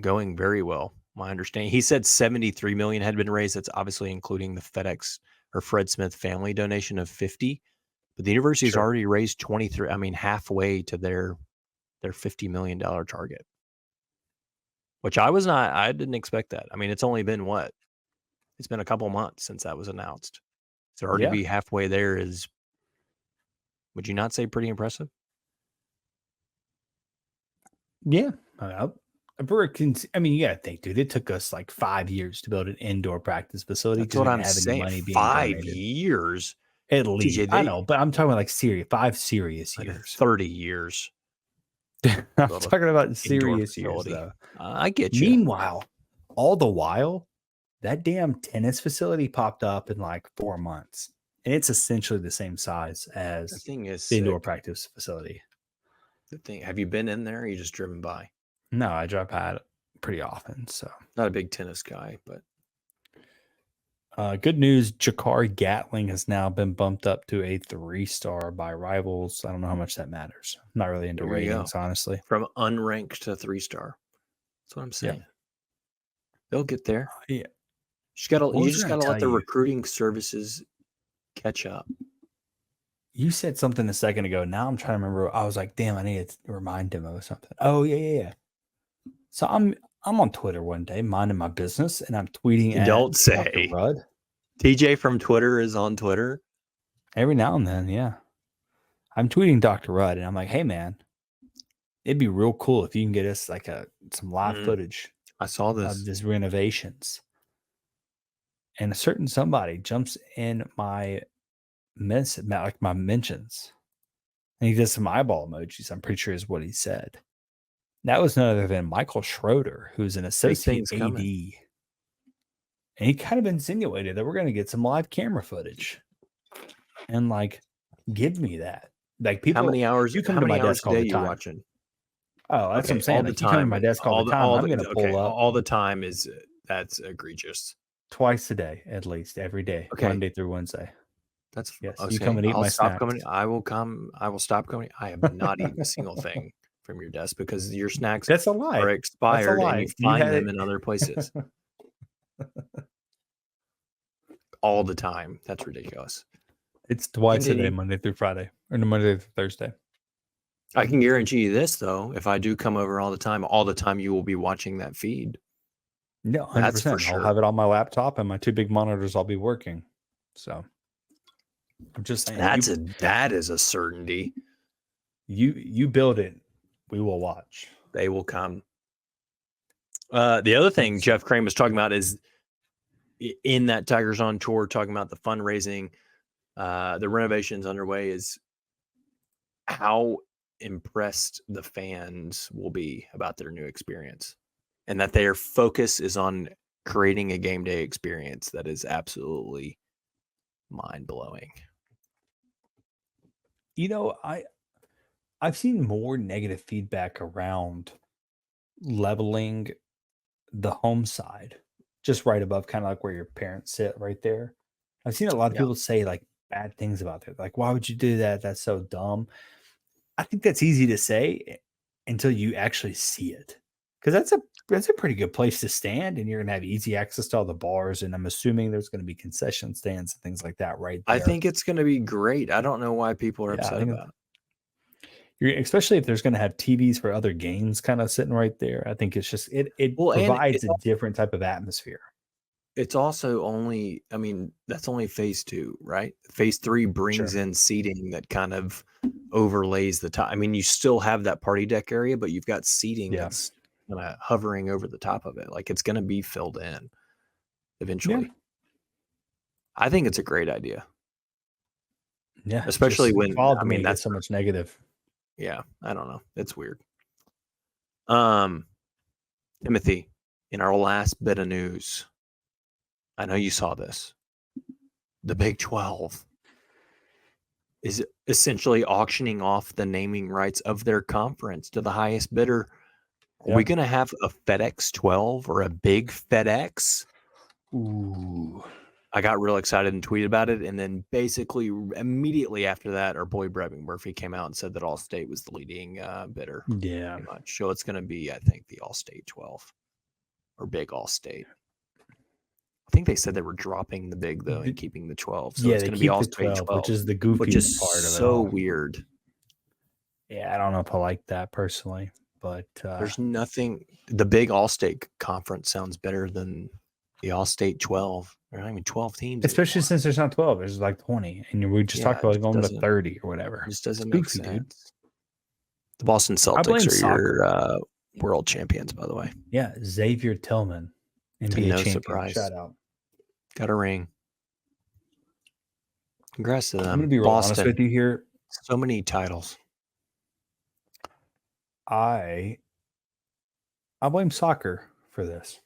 going very well. My understanding, he said 73 million had been raised. That's obviously including the FedEx or Fred Smith family donation of 50. But the university's Sure. already raised 23. I mean, halfway to their $50 million target. Which I didn't expect that. I mean, it's only been what? It's been a couple months since that was announced. So already Yeah. be halfway there is, would you not say pretty impressive? Yeah. I mean, you got to think, dude, it took us like 5 years to build an indoor practice facility. That's what I'm having saying. money being 5 donated. years. At least. TJ, I know, but I'm talking about like 5 serious like years. 30 years. I'm Build a talking about indoor serious years, facility. though. I get you. Meanwhile, all the while, that damn tennis facility popped up in like 4 months. And it's essentially the same size as The thing is, the indoor practice facility. have you been in there? Or you just driven by? No, I drive by it pretty often. So, Not a big tennis guy, but good news. Jakari Gatling has now been bumped up to a 3-star by Rivals. I don't know how much that matters. I'm not really into There you go. ratings, honestly. from unranked to 3-star. That's what I'm saying. They'll get there. Yeah. You just gotta What was I gonna let the tell you? recruiting services catch up. You said something a second ago. Now I'm trying to remember. I was like, damn, I need to remind him of something. Oh, yeah. So I'm on Twitter one day, minding my business, and I'm tweeting at Don't say. Dr. Rudd. TJ from Twitter is on Twitter. Every now and then, yeah. I'm tweeting Dr. Rudd, and I'm like, hey, man, it'd be real cool if you can get us like some live footage I saw this. of these renovations. And a certain somebody jumps in my mentions, and he does some eyeball emojis. I'm pretty sure is what he said. That was none other than Michael Schroeder, who's an associate things AD. coming. And he kind of insinuated that we're going to get some live camera footage. And like, give me that. Like, people, How many hours? you come how to many my hours desk a all day the you time. watching? Oh, that's what I'm saying. All Like, the you come to time. my desk all the time. I'm going to pull up all the time is that's egregious. twice a day, at least every day, Okay. Monday through Wednesday. That's Yes, okay. you come and eat I'll my stop snacks. coming. I will come. I will stop coming. I have not eaten a single thing from your desk because your snacks That's a lie. are expired and lie. you You find had them it- in other places all the time. That's ridiculous. It's twice a day, Continue. Monday through Friday, or no, Monday through Thursday. I can guarantee you this though: if I do come over all the time you will be watching that feed. No, 100%. That's for I'll sure. have it on my laptop, and my 2 big monitors. I'll be working. So I'm just saying, That is a certainty. you build it, we will watch. They will come. The other thing Jeff Crane was talking about is in that Tigers on Tour, talking about the fundraising, the renovations underway, is how impressed the fans will be about their new experience, and that their focus is on creating a game day experience that is absolutely mind blowing. I've seen more negative feedback around leveling the home side, just right above kind of like where your parents sit right there. I've seen a lot of people say like bad things about it. Like, why would you do that? That's so dumb. I think that's easy to say until you actually see it. Because that's a pretty good place to stand, and you're gonna have easy access to all the bars, and I'm assuming there's gonna be concession stands and things like that right there. I think it's gonna be great. I don't know why people are upset about it. Especially if there's going to have TVs for other games kind of sitting right there. I think it's just it provides a different type of atmosphere. It's also only, I mean, that's only phase 2, right? Phase 3 brings in seating that kind of overlays the top. I mean, you still have that party deck area, but you've got seating that's kind of hovering over the top of it. Like it's going to be filled in eventually. Yeah. I think it's a great idea. Yeah, especially when that's so much negative. Yeah, I don't know. It's weird. Timothy, in our last bit of news, I know you saw this. The Big 12 is essentially auctioning off the naming rights of their conference to the highest bidder. Are we going to have a FedEx 12 or a big FedEx? Ooh. I got real excited and tweeted about it, and then basically immediately after that, our boy Brevin Murphy came out and said that All-State was the leading bidder. Yeah. Pretty much. So it's going to be, I think, the All-State 12 or big All-State. I think they said they were dropping the big, though, and keeping the 12. So it's going to be All-State 12, which is the goofy part of it. So weird. Yeah, I don't know if I like that personally, but there's nothing. The big All-State conference sounds better than the All-State 12. There aren't even 12 teams. Especially since there's not 12. There's like 20. And we just talked about going to 30 or whatever. It just doesn't make sense. Dude. The Boston Celtics are your world champions, by the way. Yeah, Xavier Tillman. NBA no champion. Surprise. Shout out. Got a ring. Congrats to them. I'm going to be real honest with you here. So many titles. I blame soccer for this.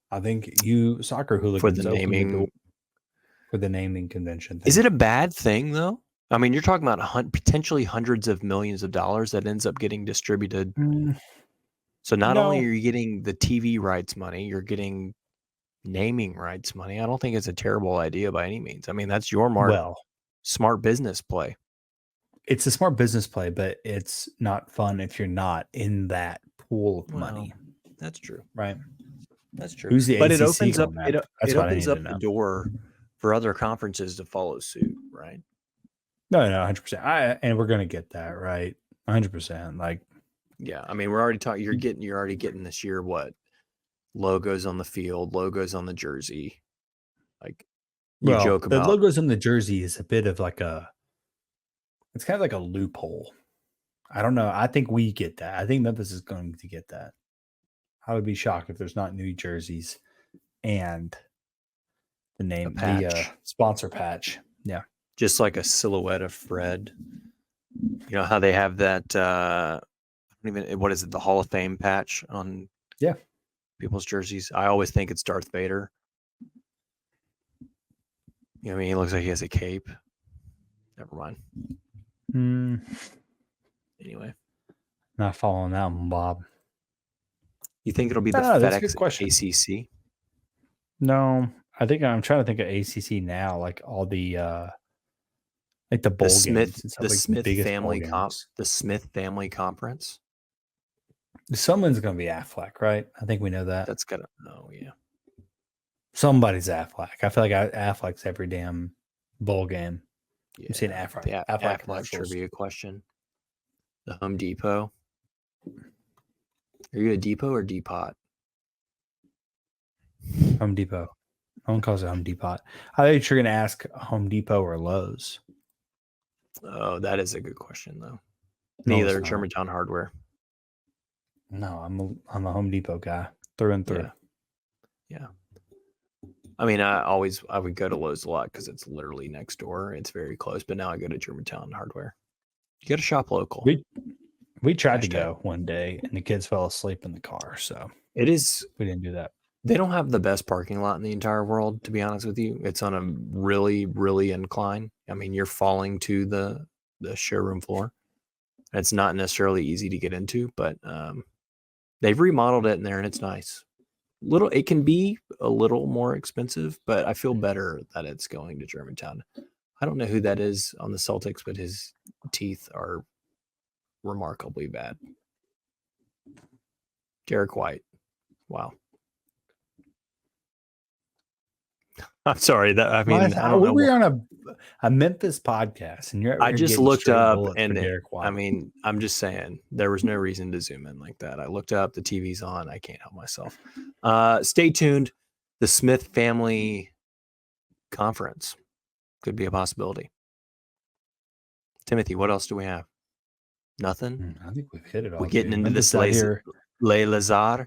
I think soccer hooligans for the naming convention thing. Is it a bad thing though? I mean, you're talking about potentially hundreds of millions of dollars that ends up getting distributed. So not only are you getting the TV rights money, you're getting naming rights money. I don't think it's a terrible idea by any means. I mean, that's your smart business play. It's a smart business play, but it's not fun if you're not in that pool of money. That's true. Right. That's true. Who's the but ACC it opens up it opens up the door for other conferences to follow suit, right? No, 100%. And we're going to get that, right? 100%. Like, yeah, I mean, we're already talking. You're already getting this year what logos on the field, logos on the jersey. Like you joke about the logos on the jersey is a bit of like it's kind of like a loophole. I don't know. I think we get that. I think Memphis is going to get that. I would be shocked if there's not new jerseys and the name, the sponsor patch. Yeah. Just like a silhouette of Fred. You know how they have that, what is it? The Hall of Fame patch on people's jerseys. I always think it's Darth Vader. You know what I mean? He looks like he has a cape. Never mind. Anyway. Not following that one, Bob. You think it'll be the FedEx ACC? No, I think I'm trying to think of ACC now, like all the like the bowl games. The Smith family conference. Someone's going to be Aflac, right? I think we know that. That's gonna. Oh yeah. Somebody's Aflac. I feel like Aflac's every damn bowl game. Yeah. I'm seeing Aflac. The Aflac trivia question. The Home Depot. Are you a Depot or Depot? Home Depot. No one calls it Home Depot. I thought you were going to ask Home Depot or Lowe's. Oh, that is a good question, though. Neither. Germantown Hardware. No, I'm a Home Depot guy through and through. Yeah. I mean, I would go to Lowe's a lot because it's literally next door. It's very close. But now I go to Germantown Hardware. You got to shop local. We tried to go one day, and the kids fell asleep in the car. So it is. We didn't do that. They don't have the best parking lot in the entire world, to be honest with you. It's on a really, really incline. I mean, you're falling to the showroom floor. It's not necessarily easy to get into, but they've remodeled it in there and it's nice. It can be a little more expensive, but I feel better that it's going to Germantown. I don't know who that is on the Celtics, but his teeth are remarkably bad. Derek White. Wow. I'm sorry. I don't know. We're on a Memphis podcast, and I just looked up, and I mean, I'm just saying there was no reason to zoom in like that. I looked up, the TV's on. I can't help myself. Stay tuned. The Smith Family Conference could be a possibility. Timothy, what else do we have? Nothing. I think we've hit it all. We're getting into this Lazer.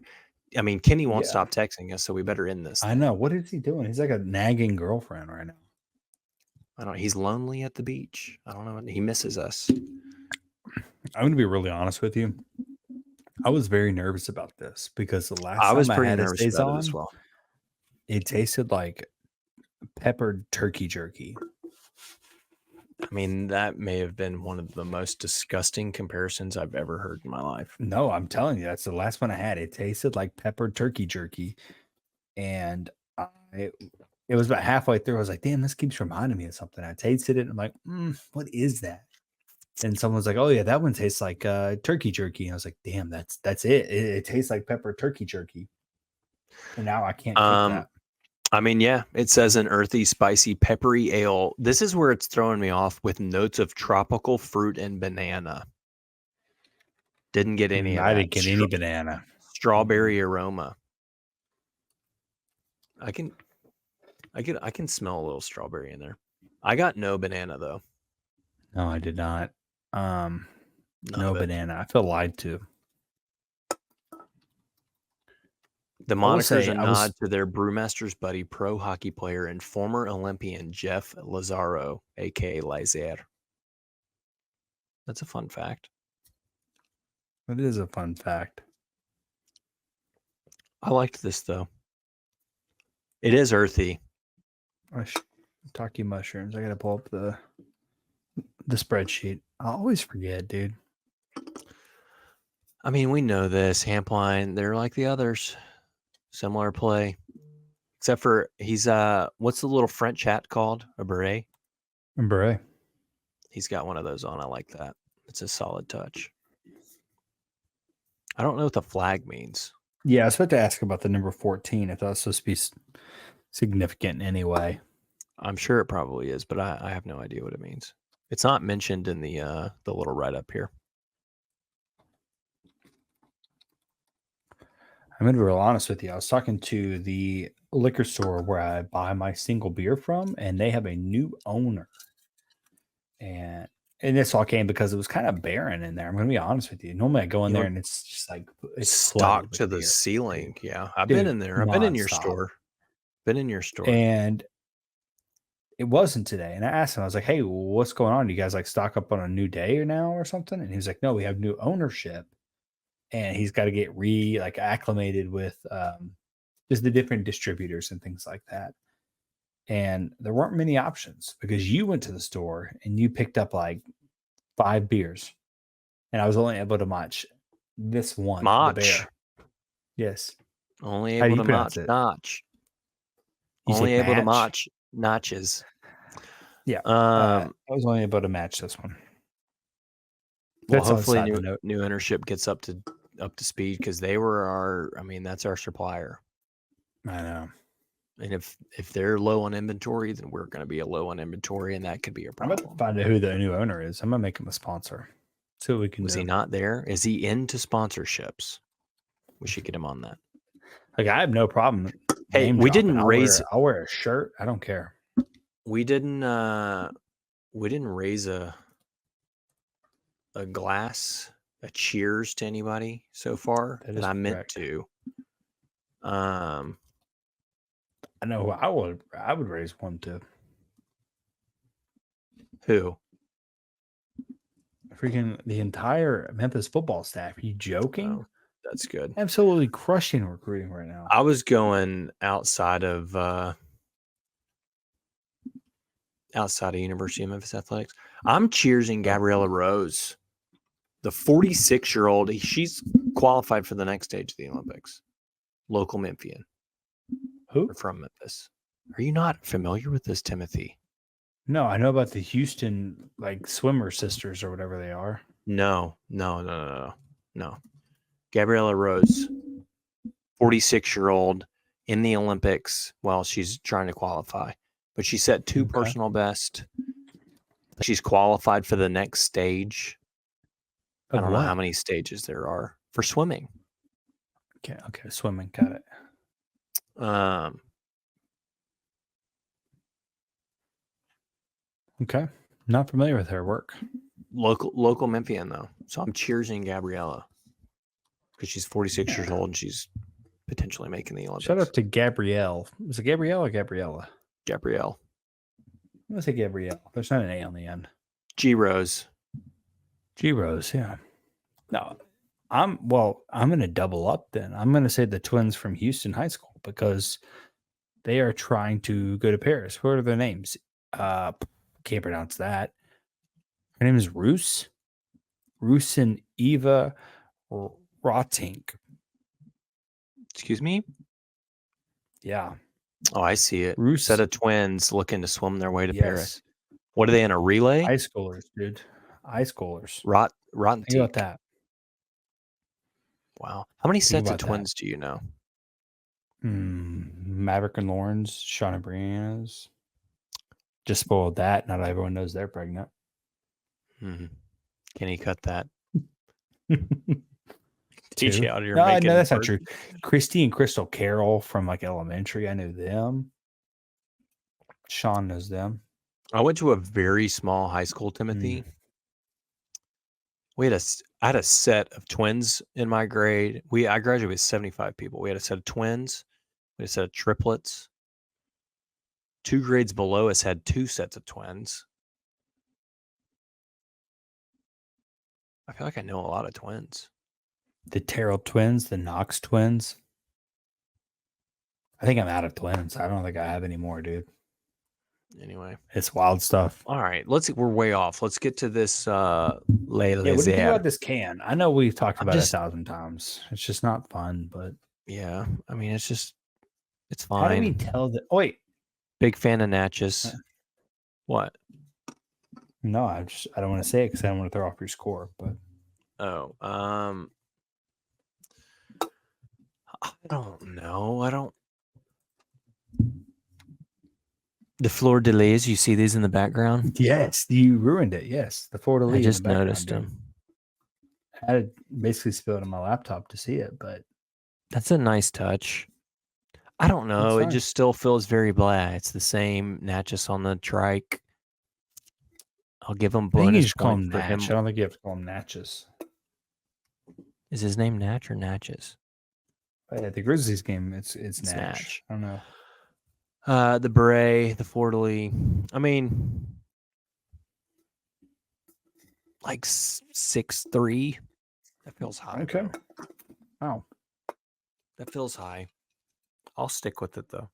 I mean, Kenny won't stop texting us, so we better end this. I know. What is he doing? He's like a nagging girlfriend right now. I don't know. He's lonely at the beach. I don't know. He misses us. I'm going to be really honest with you. I was very nervous about this because the last I was time pretty I had nervous it about it as well. It tasted like peppered turkey jerky. I mean, that may have been one of the most disgusting comparisons I've ever heard in my life. No, I'm telling you, that's the last one I had. It tasted like peppered turkey jerky. And it was about halfway through. I was like, damn, this keeps reminding me of something. I tasted it and I'm like, what is that? And someone's like, oh yeah, that one tastes like turkey jerky. And I was like, damn, that's it. It tastes like peppered turkey jerky. And now I can't take that. I mean, yeah, it says an earthy, spicy, peppery ale. This is where it's throwing me off with notes of tropical fruit and banana. Didn't get any of that. I didn't get any banana. Strawberry aroma. I can smell a little strawberry in there. I got no banana though. No, I did not. No banana. I feel lied to. The moniker is a nod to their brewmaster's buddy, pro hockey player and former Olympian Jeff Lazaro, aka Lazer. That's a fun fact. It is a fun fact. I liked this though. It is earthy. Taki mushrooms. I gotta pull up the spreadsheet. I always forget, dude. I mean, we know this. Hampline, they're like the others. Similar play. Except for he's what's the little French hat called? A beret? A beret. He's got one of those on. I like that. It's a solid touch. I don't know what the flag means. Yeah, I was about to ask about the number 14 if that's supposed to be significant in any way. I'm sure it probably is, but I have no idea what it means. It's not mentioned in the little write-up here. I'm going to be real honest with you. I was talking to the liquor store where I buy my single beer from, and they have a new owner. And this all came because it was kind of barren in there. I'm going to be honest with you. Normally I go in there and it's just like it's stocked to the ceiling. Yeah, I've been in there. I've been in your store. And it wasn't today. And I asked him, I was like, hey, what's going on? Do you guys like stock up on a new day now or something? And he was like, no, we have new ownership. And he's got to get acclimated with just the different distributors and things like that. And there weren't many options because you went to the store and you picked up like 5 beers. And I was only able to match this one. The bear. Yes. Only able to match notch. Only able to match notches. Yeah. I was only able to match this one. Well, hopefully new ownership gets up to speed because they were that's our supplier. I know. And if they're low on inventory, then we're going to be low on inventory, and that could be a problem. I'm going to find out who the new owner is. I'm going to make him a sponsor. See what we can do. Was he not there? Is he into sponsorships? We should get him on that. Like, I have no problem. Hey, we didn't raise. I'll wear a shirt. I don't care. We didn't raise a glass, a cheers to anybody so far that I meant to. I know I would raise one too. Who? Freaking the entire Memphis football staff. Are you joking? That's good. Absolutely crushing recruiting right now. I was going outside of University of Memphis Athletics. I'm cheersing Gabriella Rose, the 46-year-old. She's qualified for the next stage of the Olympics. Local Memphian. Who? Or from Memphis. Are you not familiar with this, Timothy? No, I know about the Houston swimmer sisters or whatever they are. No. Gabriella Rose, 46-year-old in the Olympics. Well, she's trying to qualify, but she set 2 personal best. She's qualified for the next stage. I don't know how many stages there are for swimming. Okay, swimming, got it. Okay, not familiar with her work. Local Memphian though, so I'm cheersing Gabriella because she's 46 years old and she's potentially making the Olympics. Shout out to Gabrielle. Was it Gabrielle or Gabriella? Gabrielle. I'm gonna say Gabrielle. There's not an A on the end. G Rose. Yeah. No, I'm gonna double up then. I'm gonna say the twins from Houston High School because they are trying to go to Paris. What are their names? Can't pronounce that. Her name is Roos and Eva Rotink. Excuse me? Yeah. Oh, I see it. Roos. Set of twins looking to swim their way to Paris. What are they in a relay? High schoolers, dude. High schoolers. Rotten. Think about that. Wow. How many sets of twins do you know? Maverick and Lawrence, Shauna Brianna's. Just spoiled that. Not everyone knows they're pregnant. Mm-hmm. Can you cut that? Teach you out here. No, that's not true. Christy and Crystal Carroll from elementary. I knew them. Sean knows them. I went to a very small high school, Timothy. I had a set of twins in my grade. I graduated with 75 people. We had a set of twins. We had a set of triplets. 2 grades below us had 2 sets of twins. I feel like I know a lot of twins. The Terrell twins, the Knox twins. I think I'm out of twins. I don't think I have any more, dude. Anyway, it's wild stuff. All right, we're way off. Let's get to this Lazer. What do you think about this can? I know we've talked about it 1,000 times. It's just not fun, but yeah, I mean, it's fine. How do we tell that? Oh, wait, big fan of Natchez. What? No, I don't want to say it because I don't want to throw off your score. But I don't know. The Fleur de Lis, you see these in the background? Yes, you ruined it. Yes, the Fleur de Lis. I just noticed them. I had to basically spill it on my laptop to see it, but that's a nice touch. I don't know. It just still feels very blah. It's the same Natchez on the trike. I'll give him bonus point for him. I don't think you have to call him Natchez. Is his name Natch or Natchez? At the Grizzlies game, it's Natch. I don't know. The beret, the Fleur de Lis. I mean, 6'3". That feels high. Okay. Wow. That feels high. I'll stick with it though.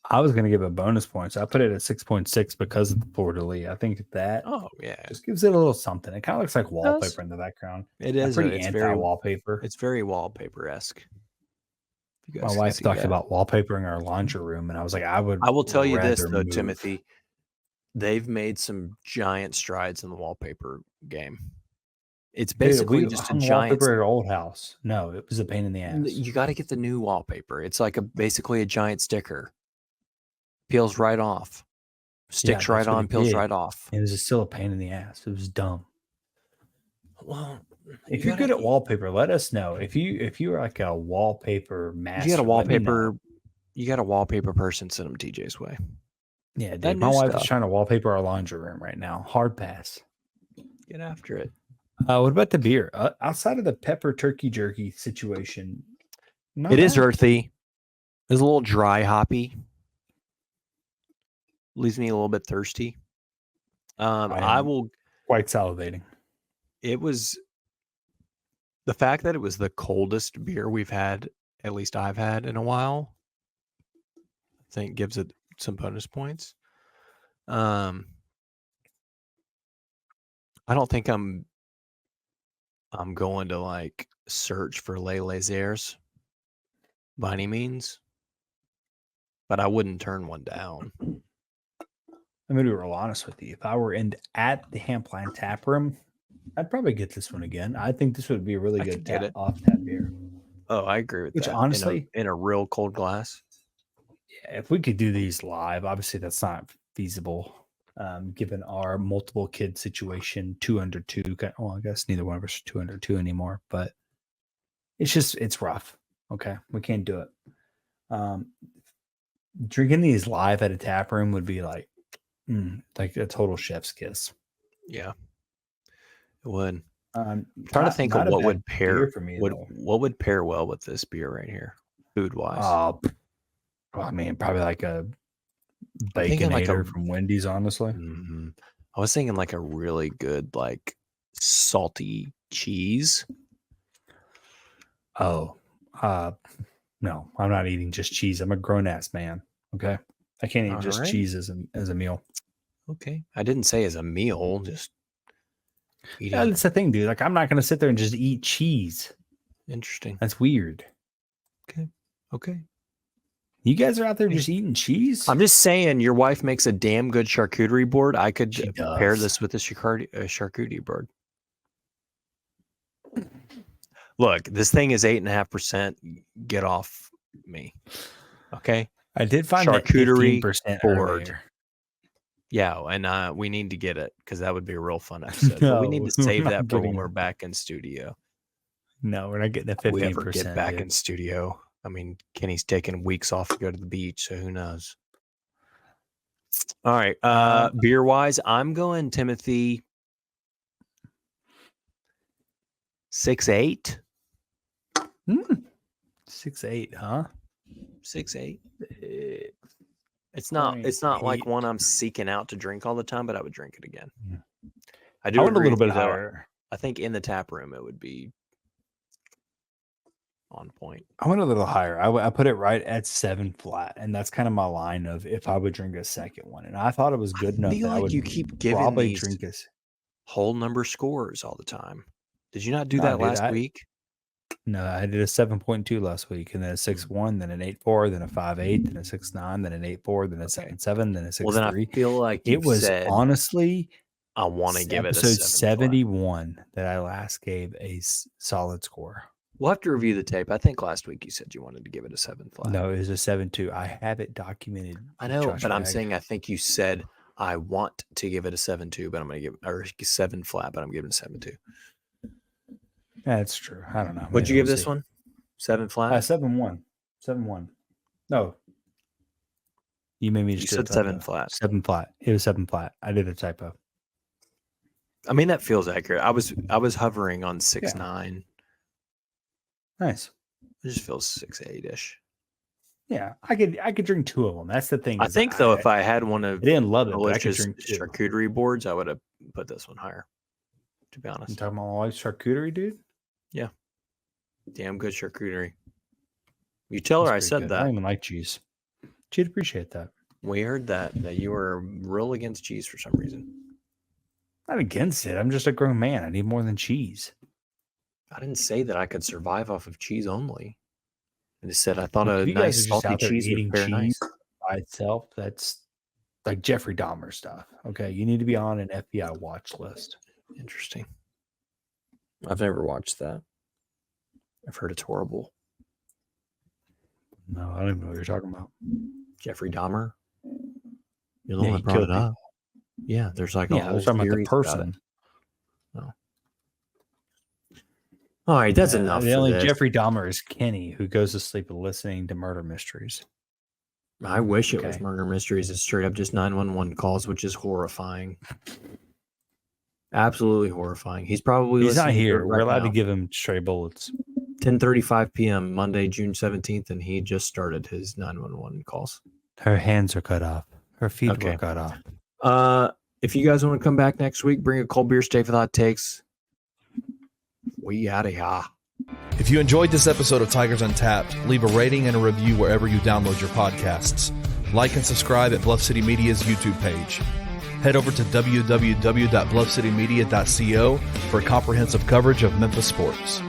I was going to give it bonus points. I put it at 6.6 because of the Fleur de Lis. I think that just gives it a little something. It kind of looks like wallpaper in the background. It is pretty anti-wallpaper. It's very wallpaper-esque. My wife talked about wallpapering our laundry room, and I was like, I will tell you this though, Timothy. They've made some giant strides in the wallpaper game. It's basically just a giant wallpaper at our old house. No, it was a pain in the ass. You got to get the new wallpaper. It's like basically a giant sticker. Peels right off. Sticks right on, peels right off. It was still a pain in the ass. It was dumb. Well, if you're good at wallpaper, let us know. If you're like a wallpaper master, you got a wallpaper person, send them TJ's way. Yeah, dude. My wife is trying to wallpaper our laundry room right now. Hard pass. Get after it. What about the beer? Outside of the pepper turkey jerky situation, it is earthy. It's a little dry hoppy. Leaves me a little bit thirsty. I will quite salivating. It was The fact that it was the coldest beer we've had, at least I've had in a while, I think gives it some bonus points. I don't think I'm going to like search for Lazers by any means, but I wouldn't turn one down. I'm going to be real honest with you. If I were at the Hampline tap room, I'd probably get this one again. I think this would be a really good off tap beer. Oh, I agree with Which that. honestly, in a real cold glass. Yeah, if we could do these live, obviously that's not feasible. Given our multiple kid situation, 2 under 2. Well, I guess neither one of us are 2 under 2 anymore, but it's rough. Okay, we can't do it. Drinking these live at a tap room would be like a total chef's kiss. Yeah, it would. Trying to think of what would pair for me. What would pair well with this beer right here, food wise? I mean, probably like a Baconator from Wendy's. Honestly, I was thinking like a really good like salty cheese. No, I'm not eating just cheese. I'm a grown ass man. Okay, I can't eat just cheese as a meal. Okay, I didn't say as a meal. Just yeah, that's the thing, dude. Like, I'm not gonna sit there and just eat cheese. Interesting. That's weird. Okay. You guys are out there just eating cheese? I'm just saying, your wife makes a damn good charcuterie board. I could pair this with a charcuterie board. Look, this thing is 8.5%. Get off me. Okay. I did find charcuterie that 15% board. Earlier. Yeah, and we need to get it because that would be a real fun episode. But we need to save that for when we're back in studio. No, we're not getting the 15%. We ever get back in studio. I mean, Kenny's taking weeks off to go to the beach, so who knows? All right. Beer wise, I'm going Timothy 6.8. 6.8, huh? 6.8. It's not like one I'm seeking out to drink all the time, but I would drink it again. I do. I want a little bit higher. I think in the tap room it would be on point. I went a little higher. I put it right at 7 flat, and that's kind of my line of if I would drink a second one. And I thought it was good enough that I would you keep giving probably these drink this whole number scores all the time. Did you not do that last week? No, I did a 7.2 last week, and then a 6.1, then an 8.4, then a 5.8, then a 6.9, then an 8.4, then a 7.7, then a 6.3. Well, then I feel like it was honestly. I want to give it a episode 71 that I last gave a solid score. We'll have to review the tape. I think last week you said you wanted to give it a 7 flat. No, it was a 7.2. I have it documented. I know, but I'm saying I think you said I want to give it a 7.2, but I'm going to give it or 7 flat, but I'm giving it a 7.2. Yeah, that's true. I don't know. What'd you give this one? 7 flat? 7.1. 7.1. No. You made me just. You said 7 flat. 7 flat. It was 7 flat. I did a typo. I mean, that feels accurate. I was hovering on 6.9. Nice. It just feels 6.8-ish. Yeah, I could drink 2 of them. That's the thing. I think though, if I had one of I didn't love it, but I could just drink 2. charcuterie boards, I would have put this one higher. To be honest, You talking about my wife's charcuterie, dude? Yeah, damn good charcuterie. You tell her I said good. that. I don't even like cheese. She'd appreciate that. We heard that you were real against cheese for some reason. Not against it. I'm just a grown man. I need more than cheese. I didn't say that I could survive off of cheese only. I just said I thought If a you guys nice are just salty out there cheese eating would be very nice. by itself, that's like Jeffrey Dahmer stuff. Okay, you need to be on an FBI watch list. Interesting. I've never watched that. I've heard it's horrible. No, I don't even know what you're talking about. Jeffrey Dahmer. You're the one that he brought killed it up. people. Yeah, there's like a Yeah, I whole was talking about the series about person. it. Oh. All right, that's enough. The for only this. Jeffrey Dahmer is Kenny, who goes to sleep listening to murder mysteries. I wish it was Okay. murder mysteries. It's straight up just 911 calls, which is horrifying. Absolutely horrifying. He's probably He's not listening to here. it We're right allowed to now. give him stray bullets. 10:35 p.m. Monday, June 17th, and he just started his 911 calls. Her hands are cut off. Her feet Okay. were cut off. If you guys want to come back next week, bring a cold beer, stay for the hot takes. We out of here. If you enjoyed this episode of Tigers Untapped, leave a rating and a review wherever you download your podcasts. Like and subscribe at Bluff City Media's YouTube page. Head over to www.bluffcitymedia.co for comprehensive coverage of Memphis sports.